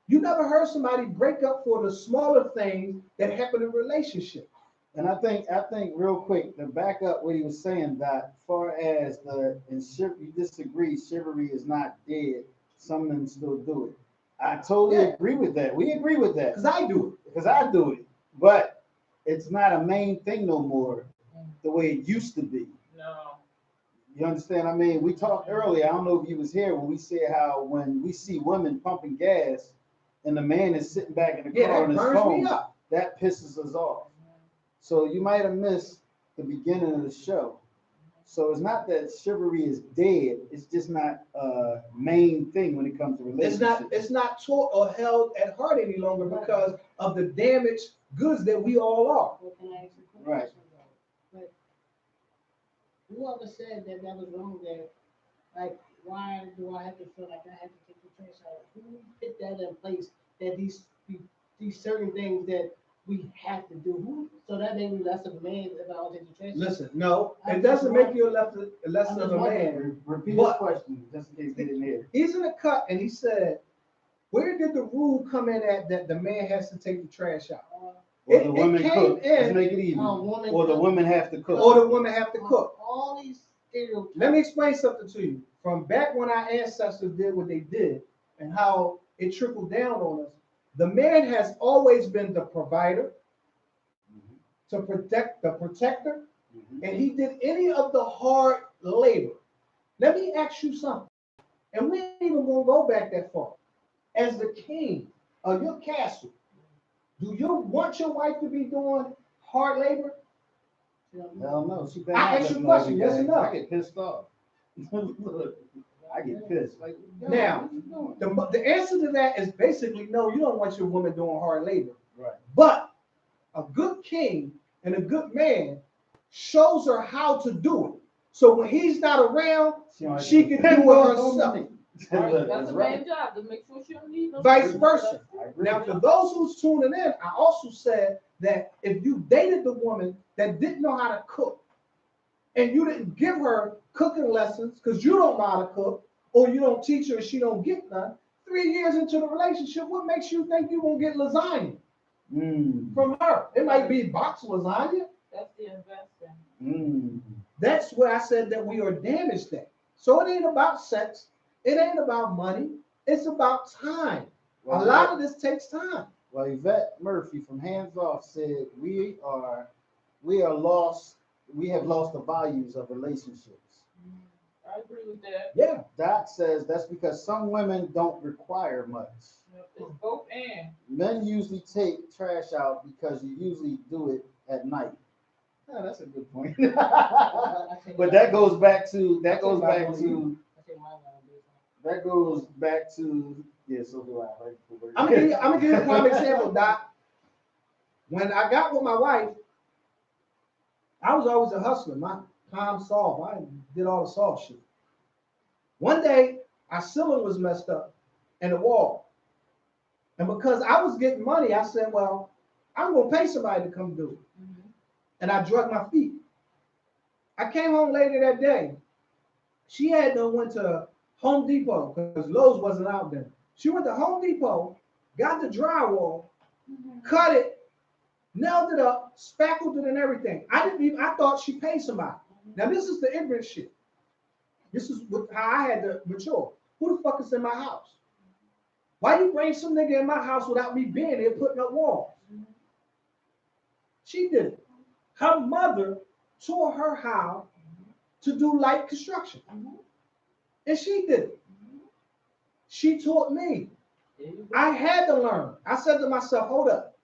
You never heard somebody break up for the smaller things that happen in relationships. And I think real quick to back up what he was saying, that far as you disagree, chivalry is not dead. Some men still do it. I totally agree with that. We agree with that. Because I do it. But it's not a main thing no more the way it used to be. No. You understand? I mean, we talked earlier. I don't know if you was here when we said how when we see women pumping gas and the man is sitting back in the car on his phone, that pisses us off. So you might have missed the beginning of the show. So it's not that chivalry is dead. It's just not a main thing when it comes to relationships. It's not taught or held at heart any longer because of the damaged goods that we all are. Well, can I ask you a question, though? But whoever said that was wrong there, like, why do I have to feel like I have to take the trash out? Who put that in place that these certain things that we have to do? Who? So that made me less of a man if I don't take the trash out? Listen, no, it doesn't make you less of a man. Repeat the question just in case they didn't hear. He's in a cut and he said, where did the rule come in at that the man has to take the trash out? Or the women cook. Let's in, make it even. Or the women have to cook. Or the women have to cook. All these stereotypes. Let me explain something to you. From back when our ancestors did what they did and how it trickled down on us, The man has always been the provider, to protect the protector, and he did any of the hard labor. Let me ask you something, and we ain't even gonna go back that far. As the king of your castle, do you want your wife to be doing hard labor? Hell no. She better I not ask you a listen question, to every yes or day. no? I get pissed off. Look, I get pissed. Like, yo, Now, what you doing? the answer to that is basically no, you don't want your woman doing hard labor. Right. But a good king and a good man shows her how to do it. So when he's not around, she can do it herself. Right, Look, that's a right. man's job to make sure she don't need no. Vice versa. I agree. Now, for those who's tuning in, I also said that if you dated the woman that didn't know how to cook, and you didn't give her cooking lessons because you don't know how to cook, or you don't teach her and she don't get none, 3 years into the relationship, what makes you think you're gonna get lasagna from her? It might be box lasagna. That's the investing. That's where I said that we are damaged at. So it ain't about sex. It ain't about money. It's about time. A lot of this takes time. Well, Yvette Murphy from Hands Off said we are lost. We have lost the values of relationships. I agree with that. Yeah. Dot says that's because some women don't require much. It's both and. Men usually take trash out because you usually do it at night. Yeah, that's a good point. But that goes back to yeah, so do I. Right? I'm gonna give you a prime example, Doc. When I got with my wife, I was always a hustler. My palm soft. I did all the soft shit. One day, our ceiling was messed up and the wall. And because I was getting money, I said, well, I'm gonna pay somebody to come do it. And I drug my feet. I came home later that day. She had to went to Home Depot because Lowe's wasn't out there. She went to Home Depot, got the drywall, cut it, nailed it up, spackled it and everything. I thought she paid somebody. Now this is the ignorant shit. This is how I had to mature. Who the fuck is in my house? Why you bring some nigga in my house without me being there putting up walls? She did it. Her mother taught her how to do light construction. And she did it. She taught me. I had to learn. I said to myself, hold up.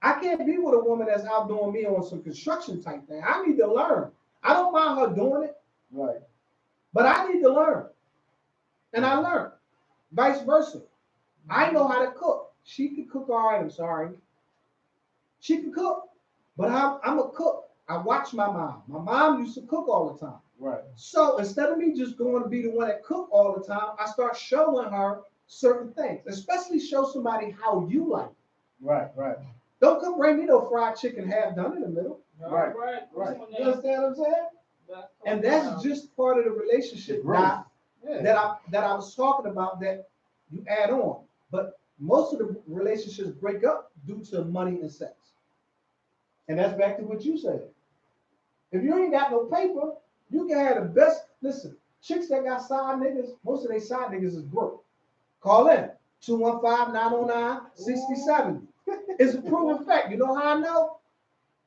I can't be with a woman that's outdoing me on some construction type thing. I need to learn. I don't mind her doing it. Right. But I need to learn. And I learned. Vice versa. I know how to cook. She can cook all right, I'm sorry. She can cook. But I'm a cook. I watch my mom. My mom used to cook all the time. Right. So instead of me just going to be the one that cook all the time, I start showing her certain things, especially show somebody how you like it. Right. Don't come bring me no fried chicken half done in the middle. Right. You understand what I'm saying? And that's just part of the relationship that I was talking about that you add on. But most of the relationships break up due to money and sex. And that's back to what you said. If you ain't got no paper, you can have the best. Listen, chicks that got side niggas, most of their side niggas is broke. Call in 215-909-6070. It's a proven fact. You know how I know?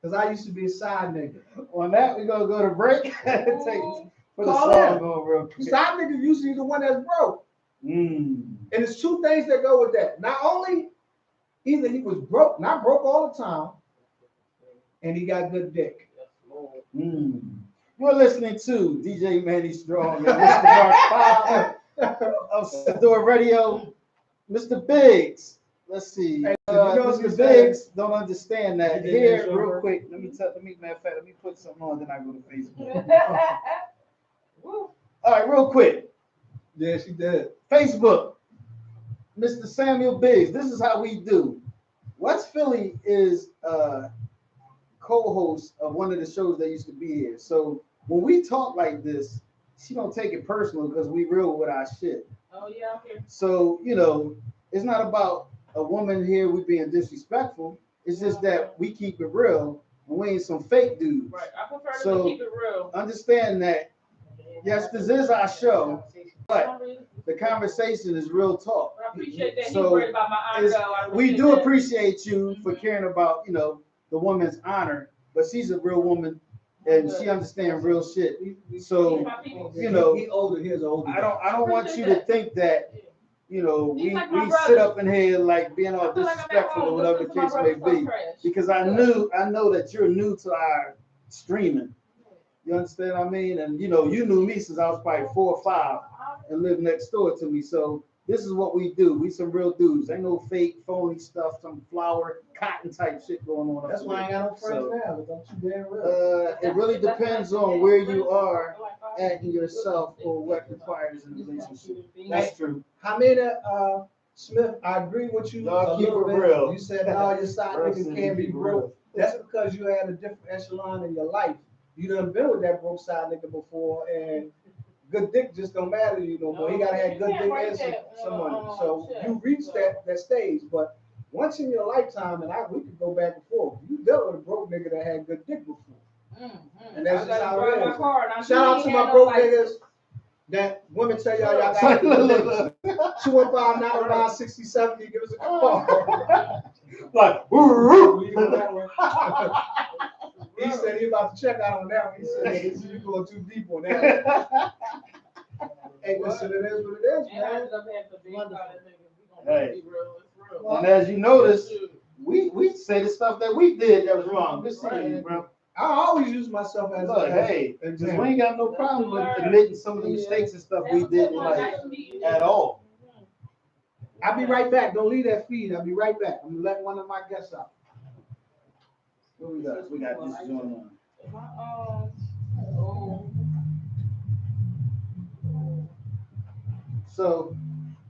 Because I used to be a side nigga. On that, we're gonna go to break. Put the Call song in. on real quick. Side nigga usually the one that's broke. And it's two things that go with that. Not only either he was broke, not broke all the time, and he got good dick. You're listening to DJ Manny Strong and Mr. Mark Pop of Sador Radio. Mr. Biggs, let's see. Hey, Mr. Biggs don't understand that. Here, real quick, let me put something on, then I go to Facebook. All right, real quick. Yeah, she did. Facebook, Mr. Samuel Biggs. This is how we do. West Philly is co-host of one of the shows that used to be here. So when we talk like this, she don't take it personal because we real with our shit. Oh yeah, okay. So it's not about a woman here we being disrespectful. It's just that we keep it real and we ain't some fake dudes. Right. I prefer So, to keep it real. Understand that Yes, this is our show, but the conversation is real talk. I appreciate that. So He worried about my honor. We do appreciate you for caring about, the woman's honor, but she's a real woman and she understands real shit. So, He older, he is older. I don't want you to think that, we like my sit brother. up in here like being all I feel like I'm at disrespectful or home whatever the listening to my case may brother be. talk trash. Because I know that you're new to our streaming. You understand what I mean? And you knew me since I was probably 4 or 5 and lived next door to me. So this is what we do. We some real dudes. Ain't no fake, phony stuff, some flower, cotton type shit going on. That's why I ain't got no friends So, now. But don't you damn real. it really depends on where you are at in yourself or what requires in a relationship. That's true. Hamida Smith, I agree with you Y'all a keep little it bit. real. You said no, your side niggas can't be broke. That's because you had a different echelon in your life. You done been with that broke side nigga before, and good dick just don't matter to you no more. He gotta have good dick and some money. So you reached that stage, but once in your lifetime, and we could go back and forth. You dealt with a broke nigga that had good dick before, and that's just how it is. Shout out to my broke niggas. That women tell y'all got good dick. 215-909-6070. Give us a call. Like, He said he about to check out on that one. He said, you going too deep on that. Hey, listen, it is what it is, man. Hey. And as you notice, we say the stuff that we did that was wrong. Good seeing you, bro. I always use myself as Look, hey, we ain't got no problem with admitting some of the mistakes and stuff we did in life at all. I'll be right back. Don't leave that feed. I'll be right back. I'm gonna let one of my guests out. What we got? We got this joint on. So,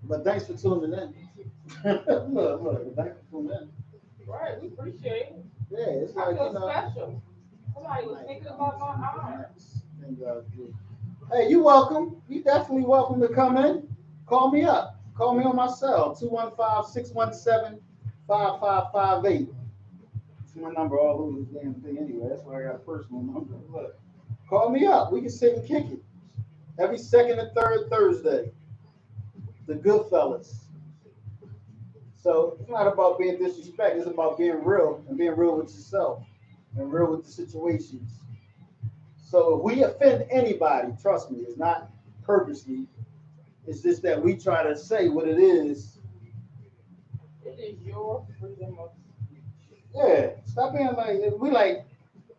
but thanks for tuning in. look, thanks for tuning in. Right, we appreciate it. Yeah, it's I like, feel special. Somebody was thinking about my arms. Hey, you welcome. You definitely welcome to come in. Call me up. Call me on my cell, 215-617-5558. It's my number all over this damn thing anyway. That's why I got a personal number. Look, call me up. We can sit and kick it. Every second and third Thursday. The Goodfellas. So it's not about being disrespectful. It's about being real and being real with yourself and real with the situations. So if we offend anybody, trust me, it's not purposely. It's just that we try to say what it is. It is your freedom of speech. Yeah, stop being like, we like,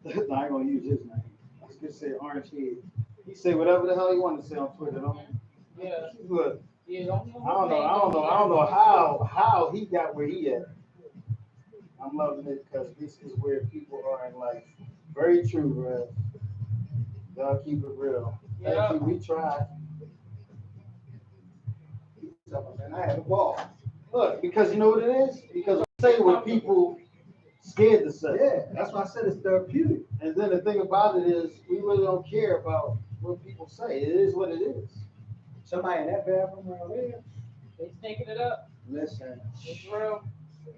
I ain't gonna use his name. Let's just say Orange Head. He say whatever the hell he wanted to say on Twitter, don't he? Yeah. Look, Yeah, I don't know how he got where he at. I'm loving it because this is where people are in life. Very true, bro. Y'all keep it real. Thank you. We tried. And I had a ball. Look, because you know what it is? Because I say what people scared to say. Yeah, that's why I said it's therapeutic. And then the thing about it is, we really don't care about what people say. It is what it is. Somebody in that bathroom around there. They stinking it up. Listen, It's real.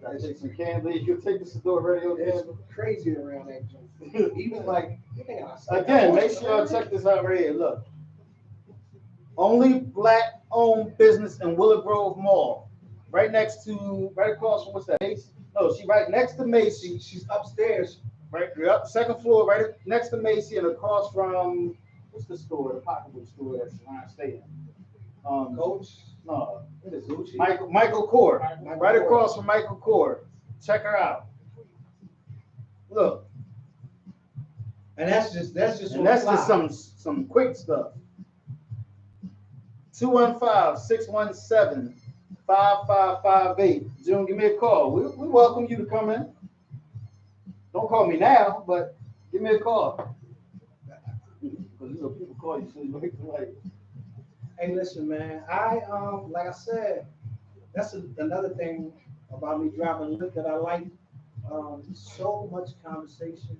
I take some candy. You take this to door radio. it's crazy around that joint. Even like, Again, make sure y'all check this out right here. Look. Only black owned business in Willow Grove Mall. Right across from what's that? Macy? No, she right next to Macy. She's upstairs. Right up, second floor, right next to Macy and across from what's the store? The pocketbook store that's around staying. Coach? No. What is Gucci? Michael Kors. Right across from Michael Kors. Check her out. Look. And that's just some quick stuff. 215-617-5558. June, give me a call. We welcome you to come in. Don't call me now, but give me a call. Because people call you so you make the light. Hey, listen, man. I like I said, that's another thing about me driving Lyft that I like. So much conversation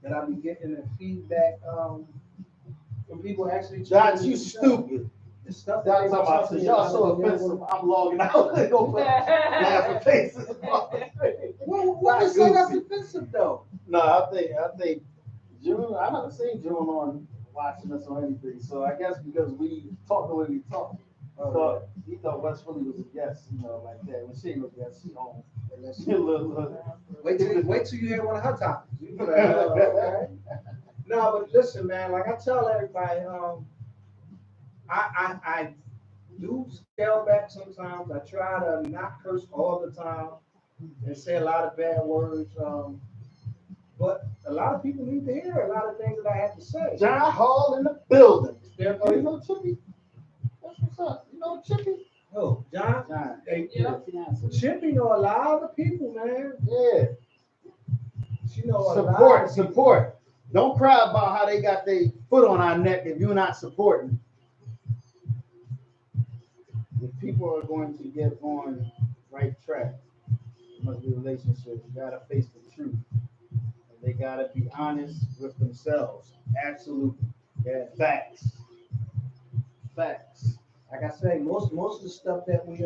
that I be getting and feedback from people actually. Josh, you stupid. The stuff Y'all that talking about, y'all so offensive. I'm logging out. They go laughing faces. What is so that's offensive though? No, I think June. I haven't seen June on watching us or anything. So I guess because we talk the way we talk, he thought West Philly was a guest, like that. When she ain't no guest, she home. Look. Wait till you hear one of her topics. You be like, okay. No, but listen, man. Like I tell everybody, I do scale back sometimes. I try to not curse all the time and say a lot of bad words. But a lot of people need to hear a lot of things that I have to say. John Hall in the building. Oh, you know Chippy? That's what's up. You know Chippy? Oh, John? John. Hey, Yeah. Chippy know a lot of people, man. Yeah. She know a lot of Support. Don't cry about how they got their foot on our neck if you're not supporting. If people are going to get on right track, it must be relationships. You gotta face the truth. And they gotta be honest with themselves. Absolutely. Yeah, facts. Facts. Like I say, most of the stuff that we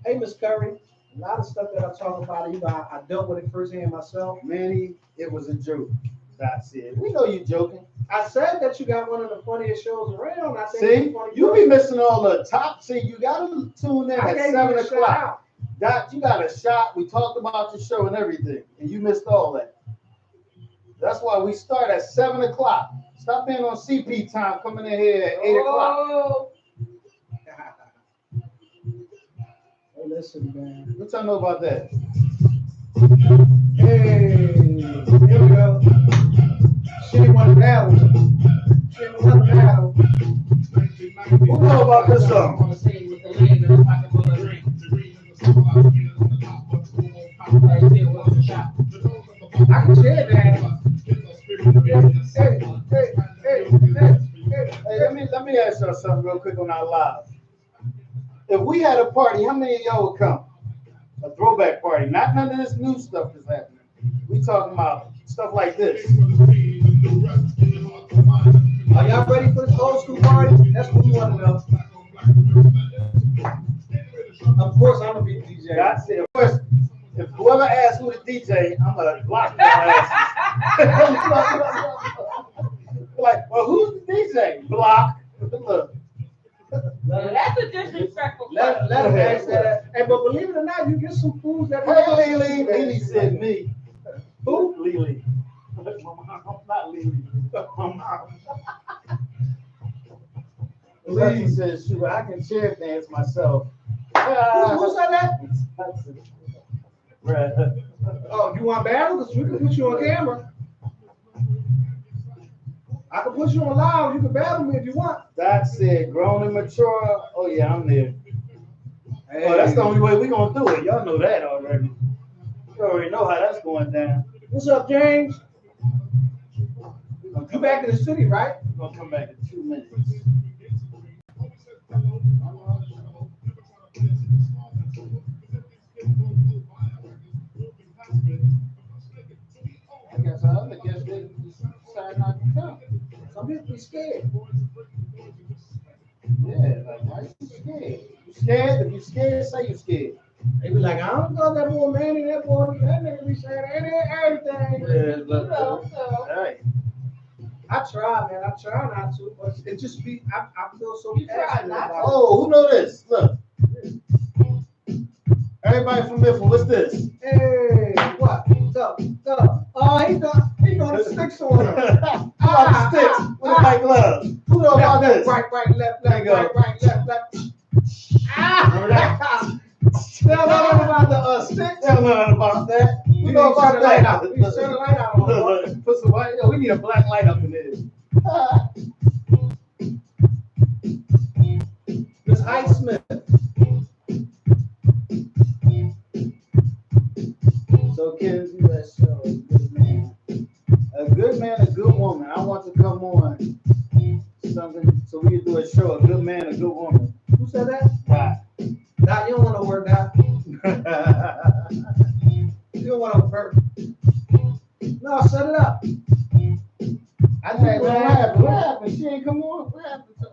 hey Miss Curry, a lot of stuff that I talk about, I dealt with it firsthand myself. Manny, it was a joke. That's it. We know you joking. I said that you got one of the funniest shows around. I think See, you be missing all the top. See, you gotta tune in at 7 o'clock. Doc, you got a shot. We talked about your show and everything, and you missed all that. That's why we start at 7 o'clock. Stop being on CP time, coming in here at 8 o'clock. Hey, listen, man. What y'all know about that? Hey, here we go. She ain't won the battle. She ain't won the battle. Who know about this song? On the scene with the leg in the pocket full of drink. Like I said, what's the shot? I can share that. Hey, let me ask y'all something real quick on our live. If we had a party, how many of y'all would come? A throwback party, not none of this new stuff that's happening. We talking about stuff like this. Are y'all ready for this old school party? That's what we want to know. Of course, I'm gonna be the DJ. That's it. Of course, if whoever asks who the DJ, I'm gonna block their asses. Like, well, who's the DJ? Block. Look. That's a disrespectful Let question. them ask that. Hey, but believe it or not, you get some fools that. Hey, Lily. Lily said me. Who? Lily. Not Lily. Lily says, shoot, I can chair dance myself. Who said that? Bruh. Oh, you want battle? Because we can put you on camera. I can put you on live. You can battle me if you want. That's it. Grown and mature. Oh, yeah, I'm there. Hey. Oh, that's the only way we're going to do it. Y'all know that already. You already know how that's going down. What's up, James? You back in the city, right? We're going to come back in 2 minutes. I guess they decide not to come. Some people be scared. Yeah, like, why you scared? You scared? If you scared, say you scared. They be like, I don't know that boy, Manny, that nigga be saying everything. Yeah, look. So. Hey. I try, man. I try not to, but it just be, I feel so You try passionate not about it. Oh, who know this? Look. Everybody from Mifflin, what's this? Hey, what? Duh. Oh, he doing the sticks on him. Who about the sticks? With the white gloves? Who know about this? Right, left, There you go. right, left. Ah! Tell them about the sticks. Tell them about that. You know about that. We turn the light out on him. Put some white. Yo, we need a black light up in there. Miss Highsmith. So kids, do that show. A good man, a good woman. I want to come on something so we can do a show. A good man, a good woman. Who said that? Right. Doc, you don't want to work, Doc. You don't want to work. No, set it up. I Hey, think man, what happened? What happened? She ain't come on. What happened to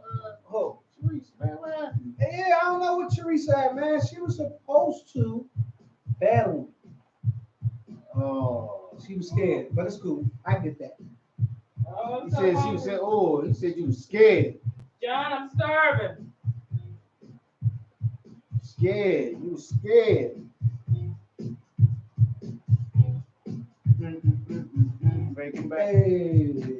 Oh, Therese, man? What happened? yeah, I don't know what Teresa had, man. She was supposed to battle. Oh, She was scared, but it's cool. I get that. Oh, He so said she hungry. said, oh, he said you was scared. John, I'm starving. Scared. You was scared. Ready, come back. Hey.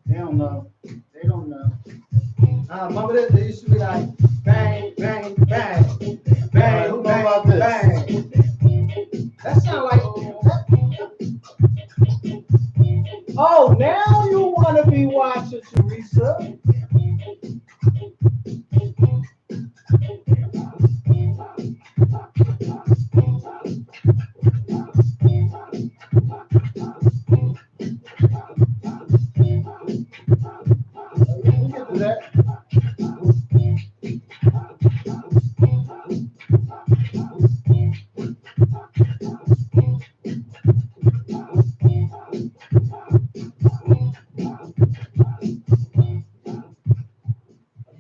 They don't know. They don't know. Remember that? They used to be like bang, bang, bang, Alright, bang, who know bang, about this? bang. That sound like. Oh, now you want to be watching, Teresa? We can do that.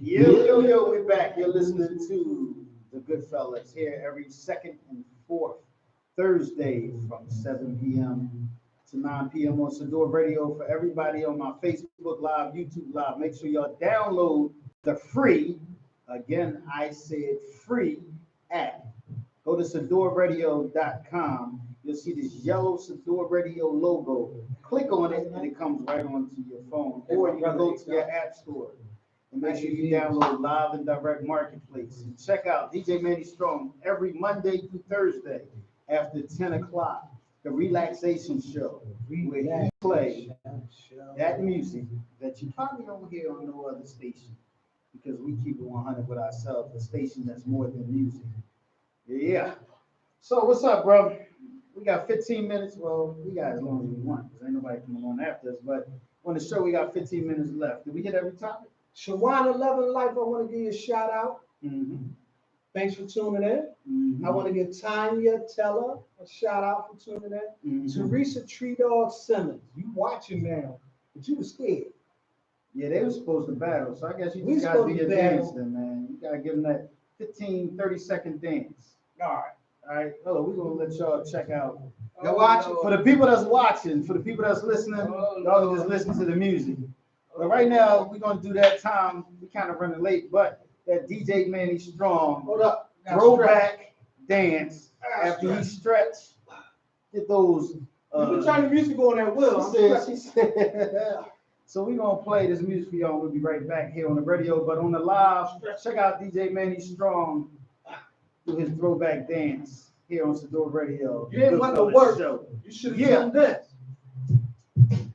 Yo, we're back. You're listening to the Goodfellas here every second and fourth Thursday from 7 p.m. to 9 p.m. on Sador Radio. For everybody on my Facebook Live, YouTube Live, make sure y'all download the free, again, I said free app. Go to SadorRadio.com. You'll see this yellow Sador Radio logo. Click on it and it comes right onto your phone. Or you can go to your app store. And make sure you download Live and Direct Marketplace. And check out DJ Manny Strong every Monday through Thursday after 10 o'clock. The Relaxation Show, where he play that music that you probably don't hear on no other station. Because we keep it 100 with ourselves, a station that's more than music. Yeah. So what's up, bro? We got 15 minutes. Well, we got as long as we want, because ain't nobody coming on after us. But on the show, we got 15 minutes left. Did we hit every topic? Shawana Love and Life, I want to give you a shout out. Mm-hmm. Thanks for tuning in. Mm-hmm. I want to give Tanya Teller a shout out for tuning in. Mm-hmm. Teresa Tree Dog Simmons, you watching now, but you were scared. Yeah, they were supposed to battle, so I guess you We just gotta do supposed your to dance battle. then, man. You gotta give them that 15, 30-second dance. All right. All right, hello, we're gonna let y'all check out. Y'all watching? For the people that's watching, for the people that's listening, y'all can just listen to the music. But right now, we're gonna do that time. We kind of running late, but that DJ Manny Strong Hold up. throwback dance after he stretch. Get those. You turn the music on that will. She said. So we're gonna play this music for y'all. We'll be right back here on the radio, but on the live, check out DJ Manny Strong do his throwback dance here on Sador Radio. You didn't want to Goodfellas work. Show. You should have Yeah. done this.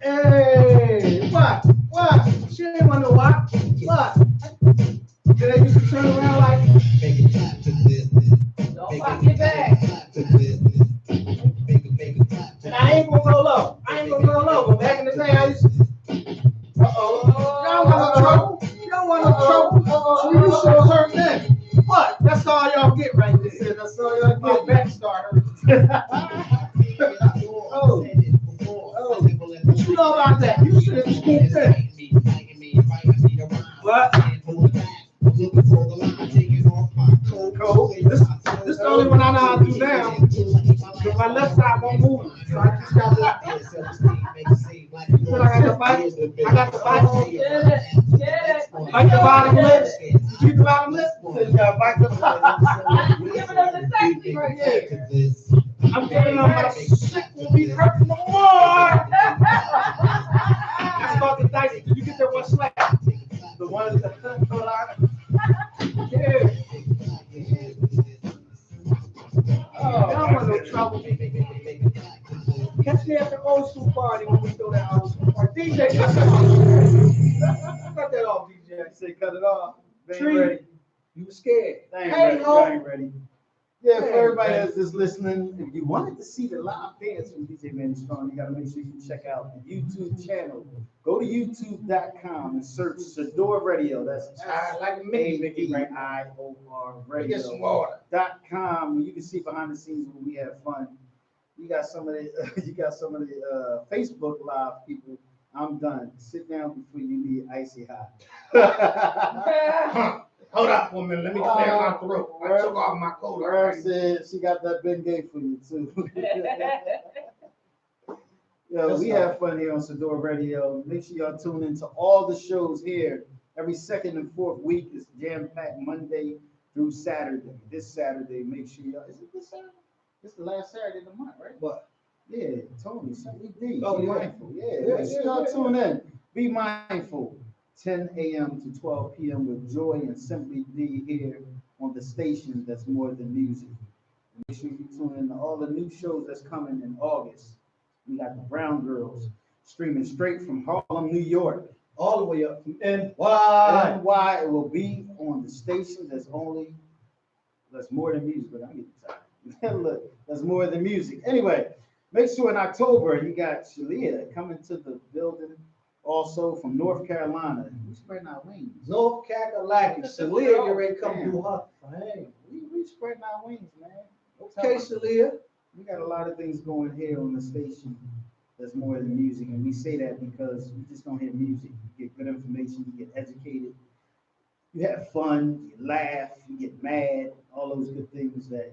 Hey, what? What? She didn't want to what? What? Did they used to turn around like? Don't fuck it back. And I ain't gonna go low. I ain't gonna go low. But back in the day, I used to. Uh-oh. You don't want no trouble. You don't want no trouble. So you should have heard that. What? That's all y'all get right there. That's all y'all My get. back started. Oh. What you know about that? You should have scooped in. What? Cold. This the only one I know how to do now. Because my left side won't move. So I just got to. But I got the bite. I got the bite. Get it. Get it. Bite the bottom lip. You keep the bottom lip. So you got to bite the bottom. You giving them the technique right there. I'm giving them my shit will be hurting no more. That's about the dice. Did you get that one slap? The one that yeah. Oh, I don't want no trouble. Catch me at the old school party when we throw that old school party. DJ, cut that off. Cut that off, DJ. Say cut it off. They ain't Tree, ready. you were scared. They ain't Hey, ready. ho. They ain't ready. Yeah, for Hey, everybody man. that's just listening, if you wanted to see the live dance from DJ Manny Strong, you gotta make sure you check out the YouTube channel. Go to youtube.com and search Sador Radio. That's Like me, Mickey, right now. AIOR Get some water. Radio.com. You can see behind the scenes when we have fun. You got some of the Facebook live people. I'm done. Sit down before you need icy hot. Hold up for a minute. Let me clear my throat. I took off my coat. Rare said she got that Ben Gay for you too. Yo, we have fun here on Sador Radio. Make sure y'all tune into all the shows here. Every second and fourth week is jam-packed Monday through Saturday. This Saturday, make sure y'all. Is it this Saturday? It's the last Saturday of the month, right? What? Yeah, Tony, Sunday D. Oh, Be yeah. mindful. Yeah, make sure y'all tune in. Be mindful. 10 a.m. to 12 p.m. with Joy and Simply D here on the station that's more than music. Make sure you tune in to all the new shows that's coming in August. We got the Brown Girls streaming straight from Harlem, New York. All the way up from NY. NY, it will be on the station that's more than music, but I'm getting tired. Look, that's more than music. Anyway, make sure in October you got Shalia coming to the building, also from North Carolina. We spreading our wings. North Carolina. Shalia, you ready to come do her thing. We spreading our wings, man. Okay, Shalia. We got a lot of things going here on the station that's more than music, and we say that because you just don't hear music. You get good information, you get educated, you have fun, you laugh, you get mad, all those good things that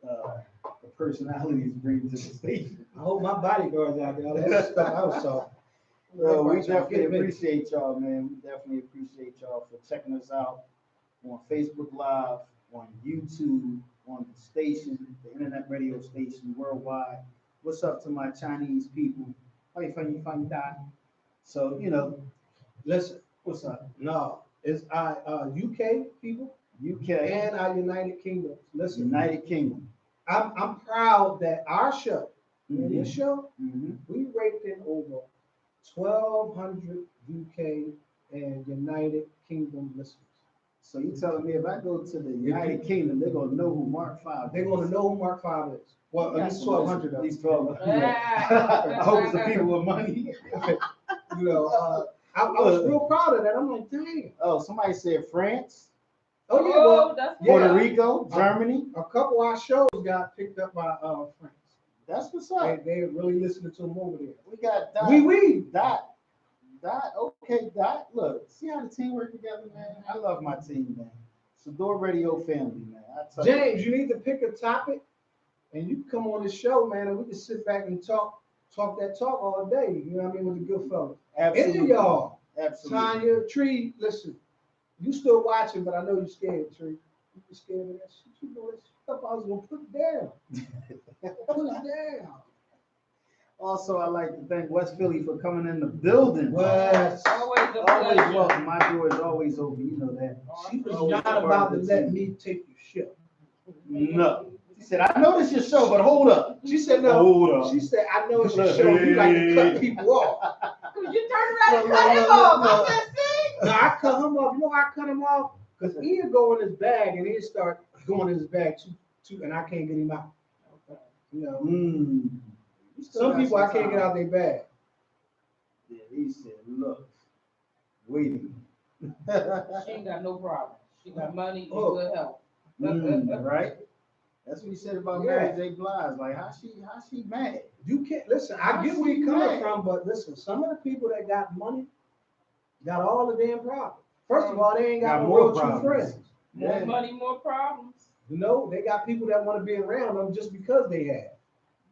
the personalities bring to the station. I hope my bodyguards out there. That's the stuff I was talking. Well, we definitely appreciate y'all, man. We definitely appreciate y'all for checking us out on Facebook Live, on YouTube, on the station, the internet radio station worldwide. What's up to my Chinese people? How you find that? So, Listen, what's up? no, it's our UK people UK and our United Kingdom. Listen, United Kingdom. I'm proud that our show, this show, Mm-hmm. we raked in over 1,200 UK and United Kingdom listeners. So you telling me if I go to the United Kingdom, they're gonna know who Mark 5 is? They're going to know who Mark 5 is. Well, at least 1,200 of At least them. 1,200. I hope it's the people with money. I was real proud of that. I'm like, dang. Oh, somebody said France, Oh, yeah, well, that's Puerto good. Rico, Germany. a couple of our shows got picked up by friends. That's what's up. They really listening to them over there. We got Dot. We. Dot. Okay, Dot. Look, see how the team work together, man. I love my team, man. Sador Radio family, man. I tell James, you need to pick a topic, and you can come on the show, man, and we can sit back and talk that talk all day. You know what I mean, with the good fellas. Absolutely. Any of y'all, Absolutely. Tanya, Tree, listen, you still watching, but I know you're scared, Tree. You scared of that shit. You know that stuff I was gonna put it down. Put it down. Also, I'd like to thank West Philly for coming in the building. West. Always a Always pleasure. welcome. My door is always open. You know that. She was Always not part about to of the let team. me take your shit. No. She said, I know this your show, but hold up. She said no. Hold up. She said, I know it's your show. You like to cut people off. You turned around and cut him off. I said, see? No, I cut him off. You know why I cut him off? Because he'd go in his bag and he'd start going in his bag too, and I can't get him out. You know, some people I can't get out their bag. Yeah, he said, look, waiting. She ain't got no problem. She got money and good health. Right? That's what he said about Mary J. Blige. Like, how she mad? You can't listen. I get where you're coming from, but listen, some of the people that got money got all the damn problems. First of all, they ain't got no more real true friends. More money, more problems. You know, they got people that want to be around them just because they have.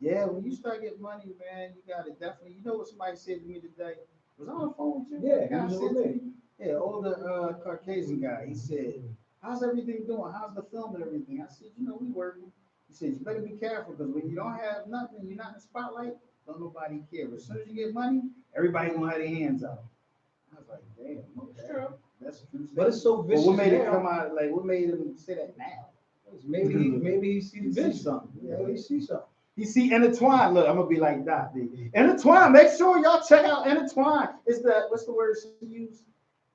Yeah, when you start getting money, man, you gotta definitely. You know what somebody said to me today? Was I on the phone with you? Yeah, Guy he was said with to me. me, yeah, older Caucasian guy. He said, "How's everything doing? How's the film and everything?" I said, "You know, we working." He said, "You better be careful because when you don't have nothing, you're not in the spotlight. Don't nobody care. But as soon as you get money, everybody gonna have their hands out." I was like, "Damn, okay, True. that's true." But it's so But vicious. what made it now. come out? Like, what made him say that now? Maybe he sees He vision. sees something. Yeah, he sees something. You see, Intertwine. Look, I'm gonna be like that. Intertwine. Make sure y'all check out Intertwine. It's what's the word she used?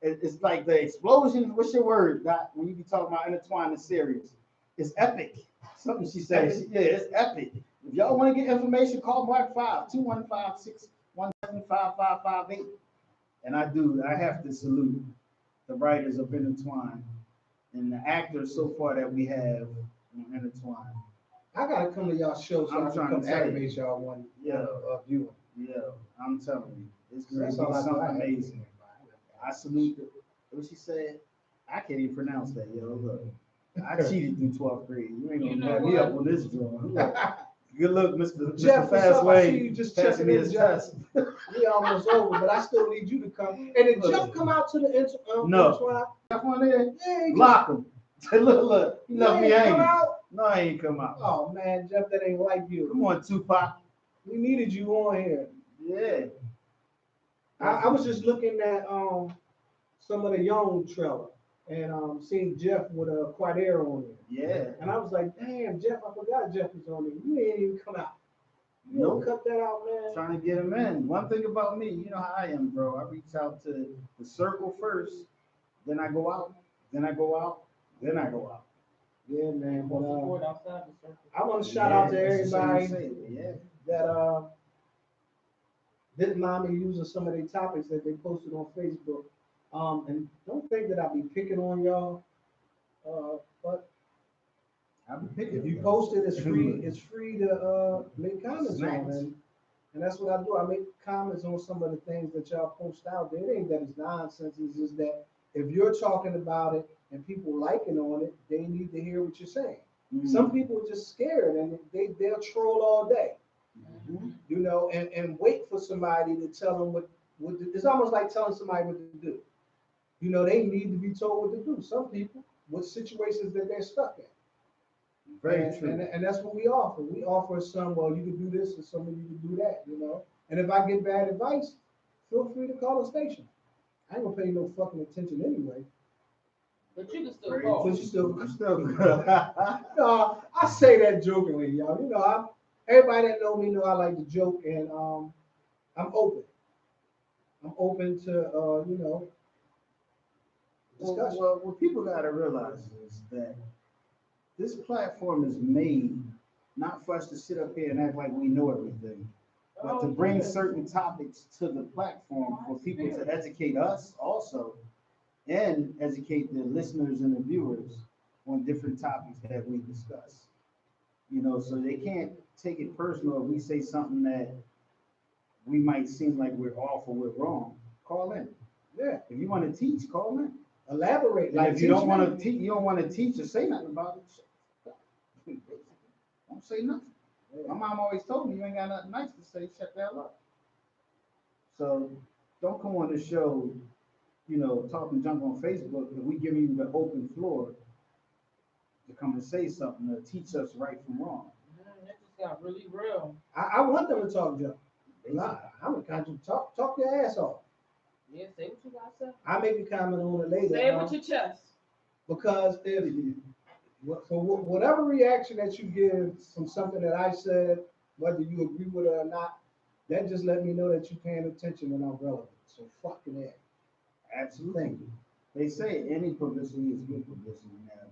It's like the explosion. What's your word, Dot? When you be talking about Intertwine, the series, it's epic. Something she said. Yeah, it's epic. If y'all want to get information, call Mark 5-215-617-5558. And I have to salute the writers of Intertwine and the actors so far that we have on Intertwine. I gotta come to y'all show so I'm I can trying come to tell you. activate y'all one viewing. Yeah, I'm telling you, it's gonna That's be all I something have. amazing. I salute what she said. I can't even pronounce that, yo. Look, I cheated through 12th grade. You ain't You gonna know have me up what? on this drawing. Look, good luck, Mr. Jeff, Mr. what's up? I see you Fastway, just passing checking me in, his Jeff. test. We almost over, but I still need you to come. And did Jeff come out to the No. intro? Jeff on there, Yeah, he lock him. Look, he he left me ain't come hanging. out. No, I ain't come out. Oh man, Jeff, that ain't like Come you. on, Tupac. We needed you on here. Yeah. I was just looking at some of the young trailer and seeing Jeff with a Quadera on it. Yeah. And I was like, damn, Jeff, I forgot Jeff was on it. You ain't even come out. You Nope. don't cut that out, man. Trying to get him in. One thing about me, you know how I am, bro. I reach out to the circle first, then I go out, then I go out, then I go out. Yeah, man. But Support outside the circle. I want to shout out to that's the shit everybody you say, yeah. that didn't mind me using some of the topics that they posted on Facebook. And don't think that I'll be picking on y'all. But I'm picking. if you post it, it's free. It's free to make comments on Snacks. it. And that's what I do. I make comments on some of the things that y'all post out there. It ain't that it's nonsense. It's just that if you're talking about it and people liking on it, they need to hear what you're saying. Some people are just scared and they'll troll all day, you know, and wait for somebody to tell them it's almost like telling somebody what to do. You know, they need to be told what to do. Some people with situations that they're stuck in. Very true. And that's what we offer. We offer some, well, you can do this and some of you can do that, you know. And if I get bad advice, feel free to call the station. I ain't gonna pay no fucking attention anyway. But you can still Very call. But you still Still no, I say that jokingly, y'all. You know, everybody that know me know I like to joke, and I'm open. I'm open to you know, discussion. Well, what people gotta realize is that this platform is made not for us to sit up here and act like we know everything, but to bring certain topics to the platform for people to educate us also and educate the listeners and the viewers on different topics that we discuss. You know, so they can't take it personal if we say something that we might seem like we're off or we're wrong. Call in. Yeah, If you want to teach, call in. elaborate. And Like if you don't teach want me. to teach, you don't want to teach or say nothing about it. Don't say nothing. My mom always told me you ain't got nothing nice to say, shut the hell up. So don't come on the show, you know, talking junk on Facebook, and we giving you the open floor to come and say something to teach us right from wrong. That just got really real. I want them to talk junk. I'm a kind of talk your ass off. Yeah, say what you got to say. I make a comment on it later. Say it with your chest. Because if for whatever reaction that you give from something that I said, whether you agree with it or not, that just let me know that you're paying attention and I'm relevant. So fucking it. Absolutely. Thank you. They say any publicity is good publicity nowadays.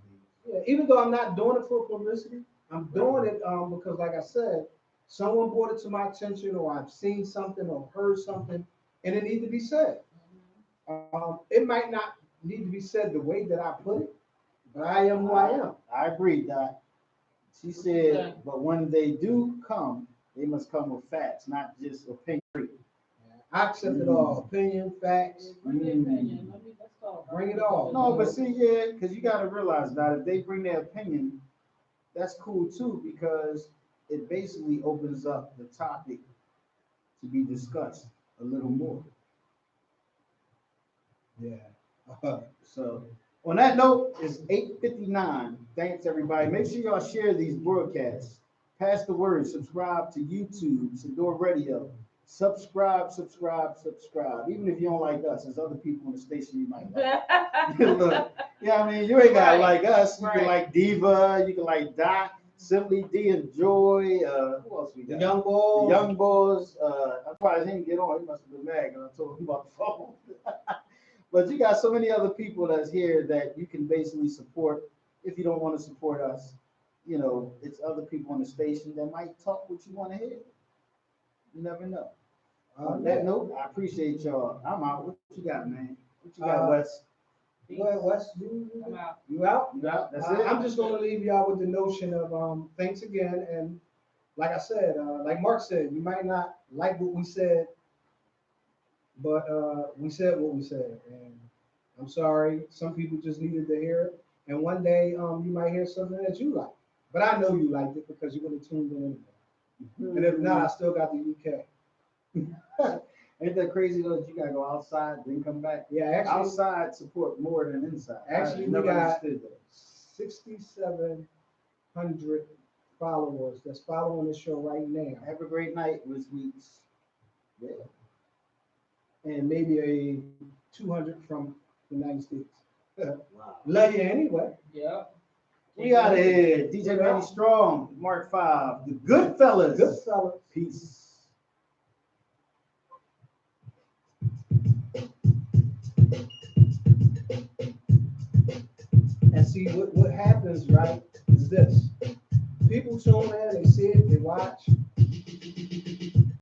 Yeah, even though I'm not doing it for publicity, I'm doing it because, like I said, someone brought it to my attention, or I've seen something or heard something, and it needs to be said. It might not need to be said the way that I put it, but I am who I am. I agree, Doc. She said, but when they do come, they must come with facts, not just opinion. I accept it all. Opinion, facts. Bring the opinion. Let's talk. Bring it all. No, but see, yeah, because you got to realize that if they bring their opinion, that's cool too, because it basically opens up the topic to be discussed a little more. Yeah. So on that note, it's 8:59. Thanks everybody. Make sure y'all share these broadcasts. Pass the word. Subscribe to YouTube, Sador Radio. Subscribe. Even if you don't like us, there's other people on the station you might like. Look, yeah, I mean, you ain't gotta like us. You can like Diva. You can like Doc, Simply D and Joy. Who else we The got? young boy. The Young Boys. I'm surprised he didn't get on. He must have been mad because I told him about the phone. But you got so many other people that's here that you can basically support. If you don't want to support us, you know, it's other people on the station that might talk what you want to hear. You never know. On that note, I appreciate y'all. I'm out. What you got, man? What you got, Wes? Well, Wes, I'm out. you out? You out? That's it? I'm just gonna leave y'all with the notion of thanks again, and like I said, like Mark said, you might not like what we said, but we said what we said, and I'm sorry. Some people just needed to hear it. And one day, you might hear something that you like. But I know you liked it because you would have tuned in anyway. And if not, I still got the UK. Ain't that crazy though that you gotta go outside, then come back? Yeah, actually, Outside support more than inside. Actually, I we never got understood that. 6,700 followers that's following the show right now. Have a great night, Miss Weeks. Yeah. And maybe a 200 from the United States. Wow. Love you anyway. Yeah. We out of here. DJ Randy Strong, Mark 5, the Goodfellas. Goodfellas. Peace. And see what happens, right, is this. People tune in, they see it, they watch,